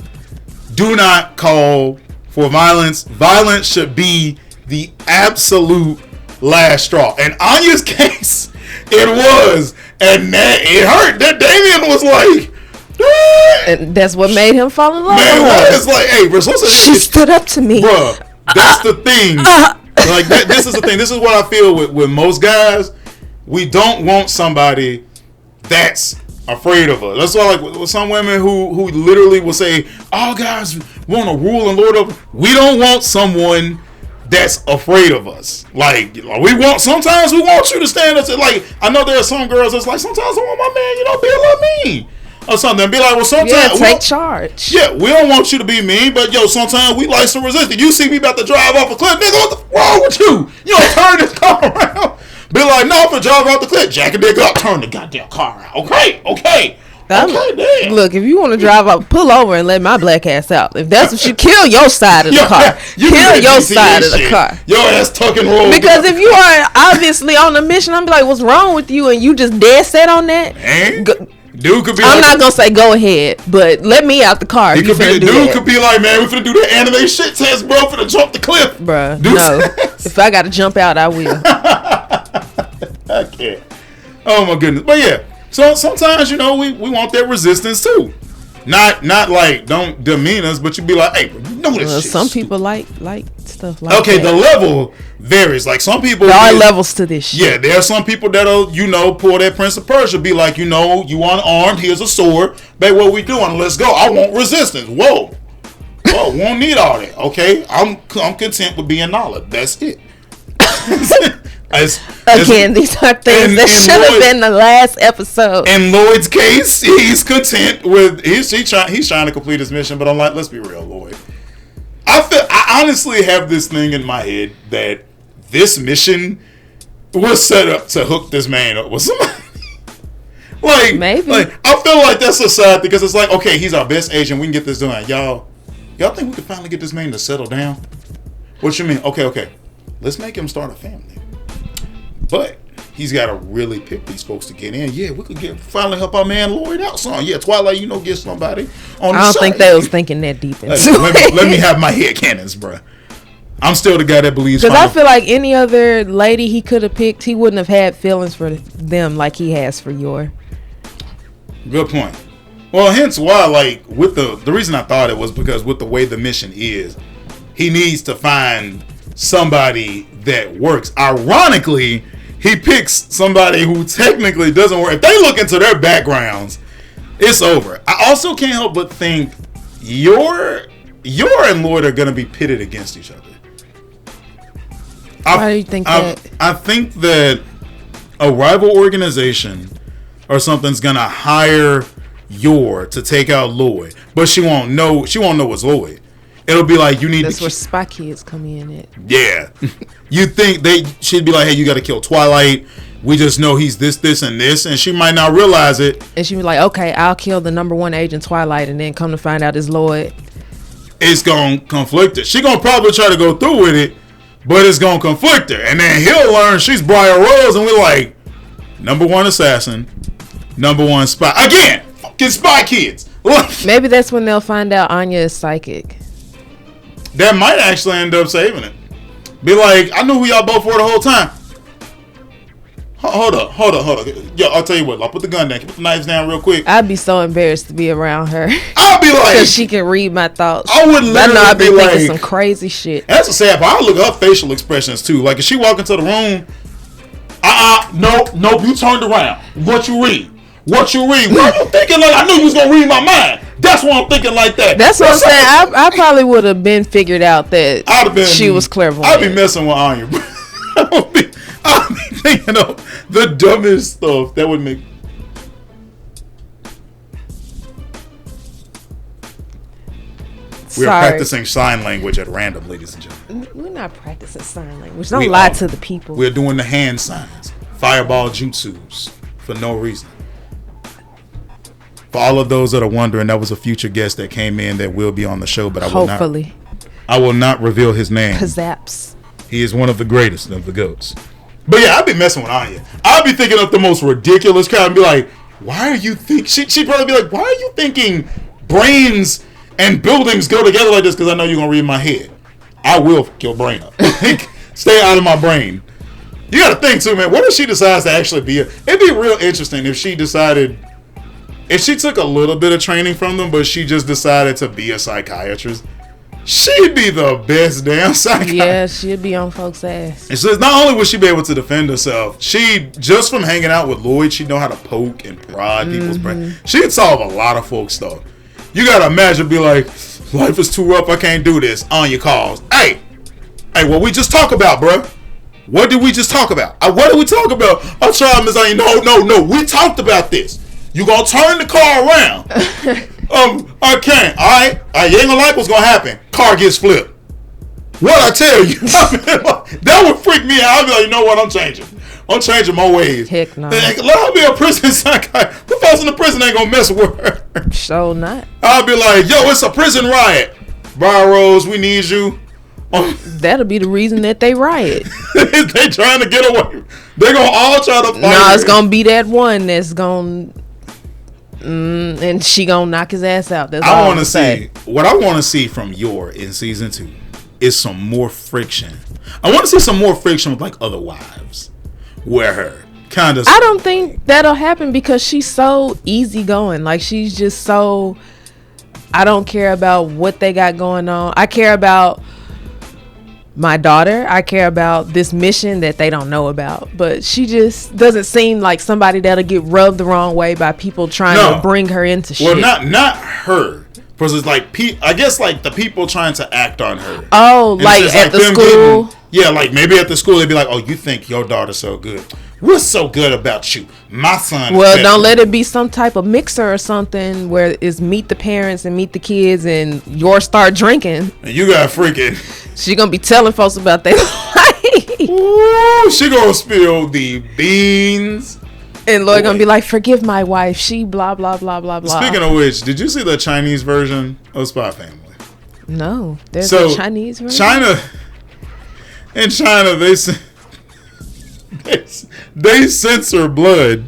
do not call for violence. Violence should be the absolute last straw. In Anya's case, it was, and that it hurt. That Damien was like. And that's what made him fall in love with her. It's like, hey, bro, she stood up to me, bro. That's the thing. Like this is the thing. This is what I feel with most guys. We don't want somebody that's afraid of us. That's why, like, with some women who literally will say, "All guys want to rule and lord over." We don't want someone that's afraid of us. Like sometimes we want you to stand up. Like, I know there are some girls that's like, sometimes I want my man, be a little mean. Or something. Be like, well, sometimes take charge. Yeah, we don't want you to be mean, but sometimes we like some resistance. You see me about to drive off a cliff, nigga, what the wrong with you? You don't turn this car around. Be like, no, I'm gonna drive off the cliff. Jack a nigga up, turn the goddamn car around. Okay, damn. Look, if you want to drive up, pull over and let my black ass out. If that's what you kill your side of the car. Kill your side of the car. Your ass tuck and roll. Because if you are obviously on a mission, I'm be like, what's wrong with you? And you just dead set on that. Dude could be I'm not gonna say go ahead, but let me out the car. Dude could be like, man, we finna do that anime shit test, bro. Finna jump the cliff, bruh. No, if I gotta jump out, I will. I can't. Oh my goodness, but yeah. So sometimes we want that resistance too. Not like don't demean us, but you be like, hey, this shit. Some people like stuff like that. Okay, the level varies. Like some people, there are levels to this shit. Yeah, there are some people that'll pull that Prince of Persia, be like, you unarmed, here's a sword, babe, what we doing? Let's go. I want resistance. Whoa, won't need all that. Okay, I'm content with being knowledge. That's it. Again, these are things that should have been the last episode. In Lloyd's case, he's content with he's trying to complete his mission, but I'm like, let's be real, Lloyd. I honestly have this thing in my head that this mission was set up to hook this man up with somebody. Maybe. I feel like that's a side because it's like, okay, he's our best agent. We can get this done. Y'all think we can finally get this man to settle down? What you mean? Okay. Let's make him start a family. But he's got to really pick these folks to get in. Yeah, we could finally help our man Lloyd out some. Yeah, Twilight, get somebody on the side. I don't think they was thinking that deep into it. Let me have my head cannons, bro. I'm still the guy that believes. Because I feel like any other lady he could have picked, he wouldn't have had feelings for them like he has for Yor. Good point. Well, hence why, with the reason I thought it was because with the way the mission is, he needs to find somebody that works. Ironically, he picks somebody who technically doesn't work. If they look into their backgrounds, it's over. I also can't help but think Yor and Lloyd are going to be pitted against each other. Why do you think that? I think that a rival organization or something's going to hire Yor to take out Lloyd, but she won't know it's Lloyd. it'll be like you need. That's where Spy Kids come in at. Yeah, you think they should be like, hey, you got to kill Twilight. We just know he's this, and this, and she might not realize it. And she was like, okay, I'll kill the number one agent, Twilight, and then come to find out it's Lloyd. It's gonna conflict her. She gonna probably try to go through with it, but it's gonna conflict her. And then he'll learn she's Briar Rose, and we're like, number one assassin, number one spy. Again, fucking Spy Kids. Maybe that's when they'll find out Anya is psychic. That might actually end up saving it. Be like, I knew who y'all both were the whole time. Hold up. Yo, I'll tell you what. I'll put the gun down. Put the knives down real quick. I'd be so embarrassed to be around her. I'll be like, because she can read my thoughts. I would literally I'd be like, thinking some crazy shit. That's a sad part. I look at her facial expressions too. Like if she walk into the room, nope, you turned around. What you read? What you thinking? Like I knew you was gonna read my mind. That's why I'm thinking like that. That's what I'm saying. I probably would have been figured out that she was clairvoyant. I'd be messing with Anya. I'd be thinking of the dumbest stuff that would make. We're practicing sign language at random, ladies and gentlemen. We're not practicing sign language. Don't lie to the people. We're doing the hand signs, fireball jutsus for no reason. For all of those that are wondering, that was a future guest that came in that will be on the show, but I will not reveal his name. Kazaps. He is one of the greatest of the goats. But yeah, I'd be messing with Anya. I'd be thinking of the most ridiculous crowd and be like, why are you she'd probably be like, why are you thinking brains and buildings go together like this? Because I know you're going to read my head. I will fuck your brain up. Stay out of my brain. You got to think too, man. What if she decides to actually be it'd be real interesting if she took a little bit of training from them, but she just decided to be a psychiatrist. She'd be the best damn psychiatrist. Yeah, she'd be on folks' ass. And so not only would she be able to defend herself, she just from hanging out with Lloyd, she'd know how to poke and prod people's brain. She'd solve a lot of folks' stuff. You gotta imagine, be like, life is too rough, I can't do this. On your calls. Hey, what we just talk about, bro? What did we just talk about? What did we talk about? I'm trying, Miss Anya. No. We talked about this. You gonna turn the car around. I can't. Alright, you ain't gonna like what's gonna happen. Car gets flipped. What I tell you? That would freak me out. I'd be like, you know what? I'm changing my ways. Heck no. Let her be a prison psychiatrist. The folks in the prison ain't gonna mess with her. So not. I'll be like, yo, it's a prison riot. Briar Rose, we need you. That'll be the reason that they riot. They trying to get away. They're gonna all try to fight. No, it's gonna be that one that's gonna and she gonna knock his ass out. That's all I want to say. What I want to see from Yor in season 2 is some more friction. I want to see some more friction with like other wives, where her kind of. I don't think that'll happen because she's so easygoing. Like she's just so. I don't care about what they got going on. I care about my daughter. I care about this mission that they don't know about. But she just doesn't seem like somebody that'll get rubbed the wrong way by people trying to bring her into shit. Well, not her. Because it's like, I guess like the people trying to act on her. Oh, and like at the school? Yeah, like maybe at the school they'd be like, oh, you think your daughter's so good. What's so good about you? My son. Well, don't let it be some type of mixer or something where it's meet the parents and meet the kids and Yor start drinking. And you got freaking. She gonna be telling folks about their life. Ooh, she gonna spill the beans. And Lloyd gonna be like, forgive my wife. She blah, blah, blah, blah, blah. Speaking of which, did you see the Chinese version of SpyxFamily? No. There's a Chinese version? In China, they censor blood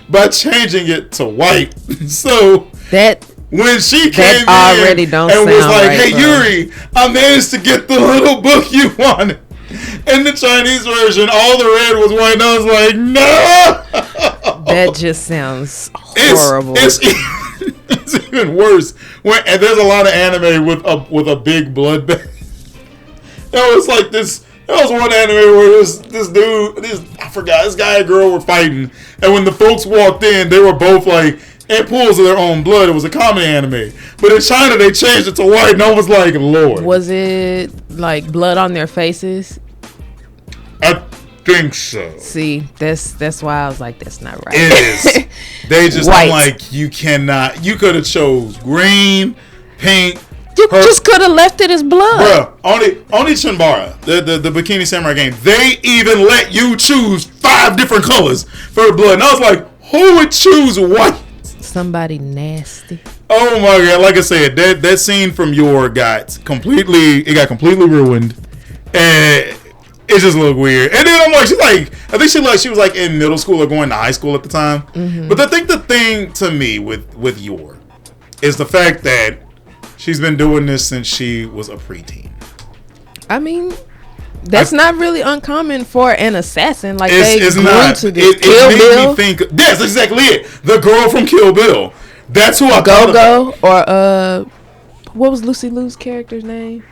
by changing it to white. So that when she came in already don't and was like, right, hey, bro. Yuri, I managed to get the little book you wanted. In the Chinese version, all the red was white. And I was like, no. That just sounds horrible. It's even worse. And there's a lot of anime with a big blood bag. There was like this. There was one anime where this dude, I forgot, this guy and girl were fighting, and when the folks walked in, they were both like in pools of their own blood. It was a comedy anime, but in China they changed it to white, and I was like, Lord. Was it like blood on their faces? I think so. See, that's why I was like, that's not right. It is. They just white. I'm like, you cannot. You could have chose green, pink, You just could have left it as blood. Bruh, only Chinbara, the Bikini Samurai game, they even let you choose 5 different colors for the blood. And I was like, who would choose white? Somebody nasty. Oh my god! Like I said, that scene from Yor got completely ruined, and it just looked weird. And then I'm like, I think she was like in middle school or going to high school at the time. Mm-hmm. But I think the thing to me with Yor is the fact that she's been doing this since she was a preteen. I mean, that's not really uncommon for an assassin. Like it's grew not. To this. It made me think. That's exactly it. The girl from Kill Bill. That's who I thought about. Or what was Lucy Liu's character's name?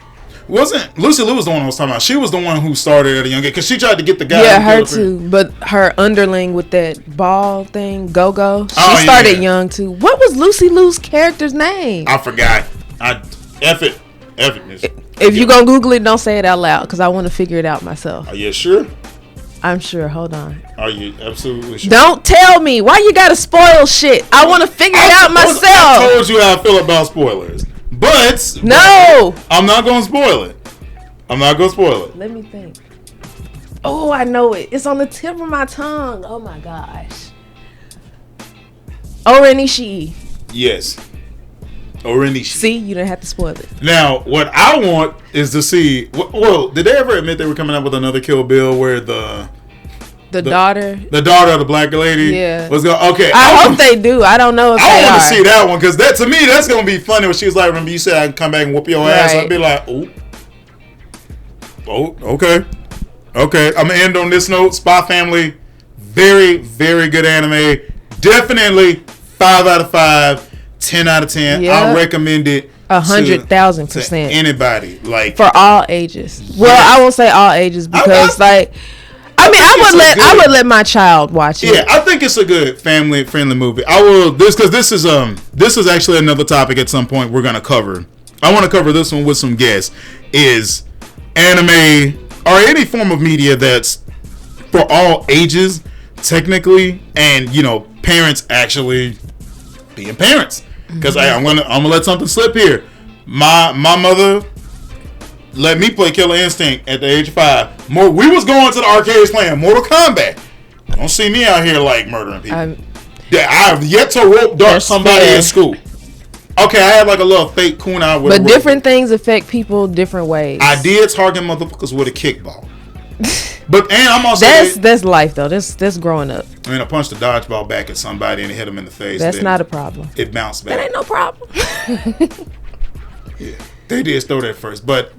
Wasn't Lucy Liu was the one I was talking about? She was the one who started at a young age because she tried to get the guy. Yeah, her too. But her underling with that ball thing, Go-Go, she started young too. What was Lucy Liu's character's name? I forgot. F it. If you gonna Google it, don't say it out loud because I want to figure it out myself. Are you sure? I'm sure. Hold on. Are you absolutely sure? Don't tell me. Why you gotta spoil shit? I want to figure it out myself. I told you how I feel about spoilers. But no, I'm not going to spoil it. Let me think. Oh, I know it. It's on the tip of my tongue. Oh my gosh. Oren Ishii. Yes. Oren Ishii. See, you didn't have to spoil it. Now, what I want is to see. Well, did they ever admit they were coming out with another Kill Bill where the daughter of the black lady was going? Okay, I hope they do. I don't know if I want to see that one because that to me that's gonna be funny when she's like, "Remember you said I can come back and whoop your ass?" I'd be like, "Oh, okay." I'm gonna end on this note. Spy Family, very, very good anime. Definitely 5 out of 5, 10 out of 10. Yep. I recommend it 100,000% to anybody, like for all ages. Well, I won't say all ages because I would let my child watch it. Yeah, I think it's a good family friendly movie. This is actually another topic at some point we're gonna cover. I want to cover this one with some guests. Is anime or any form of media that's for all ages technically, and parents actually being parents. Because I'm gonna let something slip here. My mother let me play Killer Instinct at the age of 5. We was going to the arcades playing Mortal Kombat. Don't see me out here like murdering people. I've yet to rope dart somebody in school. Okay, I had like a little fake kunai with but different things affect people different ways. I did target motherfuckers with a kickball. And I'm also that's life though. That's growing up. I mean, I punched a dodgeball back at somebody and it hit them in the face. That's not a problem. It bounced back. That ain't no problem. Yeah, they did throw that first, but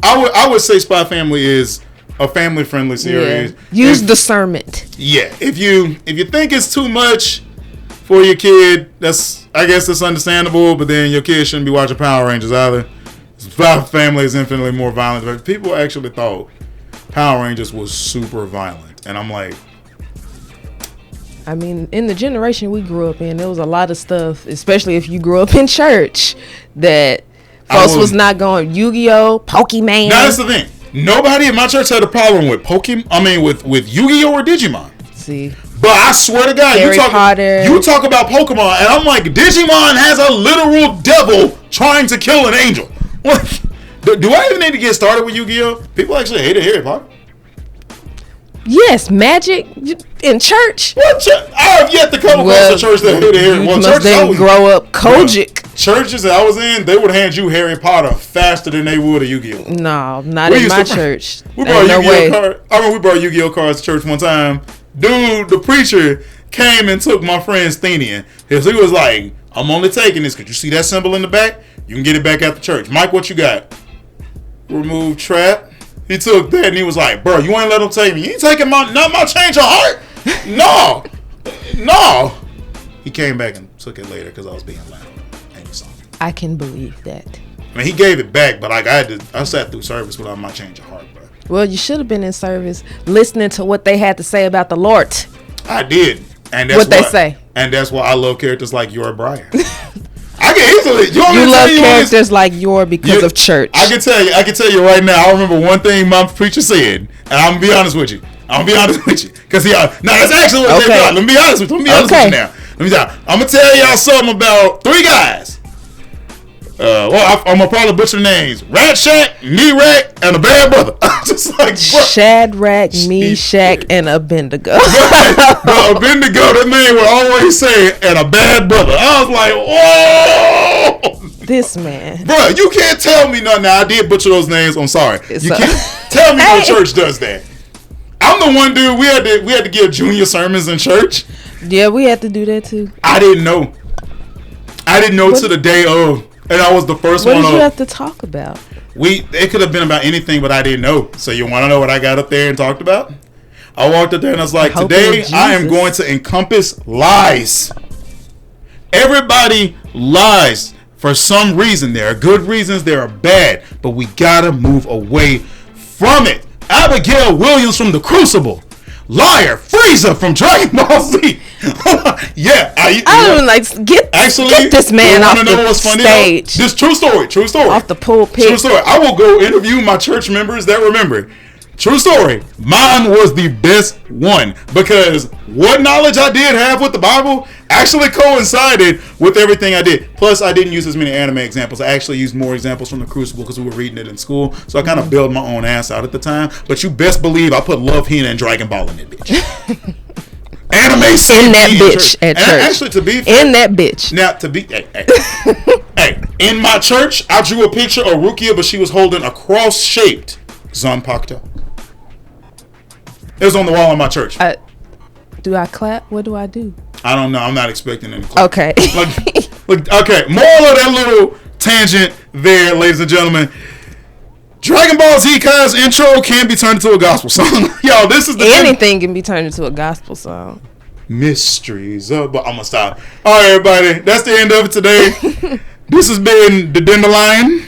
I would say Spy Family is a family friendly series. Yeah. Use discernment. Yeah, if you think it's too much for your kid, I guess that's understandable. But then your kid shouldn't be watching Power Rangers either. Spy Family is infinitely more violent. But people actually thought Power Rangers was super violent, and I'm like, I mean, in the generation we grew up in, there was a lot of stuff, especially if you grew up in church, that folks was not going. Yu-Gi-Oh, Pokemon. Now that's the thing. Nobody in my church had a problem with Pokemon. I mean, with Yu-Gi-Oh or Digimon. See, but I swear to God, Harry Potter. You talk about Pokemon, and I'm like, Digimon has a literal devil trying to kill an angel. What? Do I even need to get started with Yu-Gi-Oh? People actually hated Harry Potter. Yes, magic in church. What church? I have yet to come across a church that hated Harry Potter. Must then grow up Kojic. Churches that I was in, they would hand you Harry Potter faster than they would a Yu-Gi-Oh. No, not in my church. We brought Yu-Gi-Oh cards. I remember we brought Yu-Gi-Oh cards to church one time. Dude, the preacher came and took my friend's Thenian. He was like, I'm only taking this because you see that symbol in the back? You can get it back at the church. Mike, what you got? Remove trap. He took that and he was like, bro, you ain't let him take me. You ain't taking my change of heart? No. He came back and took it later because I was being loud. And he saw me. I can believe that. I mean, he gave it back, but like I sat through service without my change of heart, bro. Well, you should have been in service listening to what they had to say about the Lord. I did. And that's what they say. And that's why I love characters like Yor Brian. I can easily. You love characters like Yor because of church. I can tell you right now. I remember one thing my preacher said, and I'm gonna be honest with you. Because that's actually what they thought. Let me be honest with you. Now. I'm gonna tell y'all something about 3 guys. I'm gonna probably butcher names. Rat Shack, Merak, and a bad brother. I'm just like, bro. Shadrach, Meshach, and Abednego. Bro, Abednego, that man would always say, and a bad brother. I was like, whoa. This man. Bro, you can't tell me nothing. Now, I did butcher those names. I'm sorry. You can't tell me no church does that. I'm the one dude. We had to give junior sermons in church. Yeah, we had to do that too. I didn't know to the day of, and I was the first one. What did you have to talk about? It could have been about anything, but I didn't know. So you want to know what I got up there and talked about? I walked up there and I was like, today I am going to encompass lies. Everybody lies for some reason. There are good reasons, there are bad, but we gotta move away from it. Abigail Williams from The Crucible. Liar, Frieza from Dragon Ball Z. Yeah, I don't like get this man off the stage. This true story. Off the pulpit. True story. I will go interview my church members that remember. True story. Mine was the best one because what knowledge I did have with the Bible actually coincided with everything I did. Plus, I didn't use as many anime examples. I actually used more examples from The Crucible because we were reading it in school. So I kind of bailed my own ass out at the time. But you best believe I put Love, Hina, and Dragon Ball in that bitch. Anime scene in that bitch at church. Actually, to be fair, in that bitch. Now, to be hey, in my church, I drew a picture of Rukia, but she was holding a cross-shaped Zanpakuto. It was on the wall in my church. Do I clap? What do I do? I don't know. I'm not expecting any clap. Okay. Okay. Moral of that little tangent there, ladies and gentlemen. Dragon Ball Z Kai's intro can be turned into a gospel song. Yo, this is anything can be turned into a gospel song. Mysteries of, but I'm gonna stop. All right, everybody. That's the end of it today. This has been the Dandelion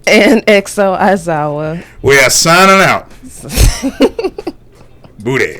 and XO Aizawa. We are signing out. Booty.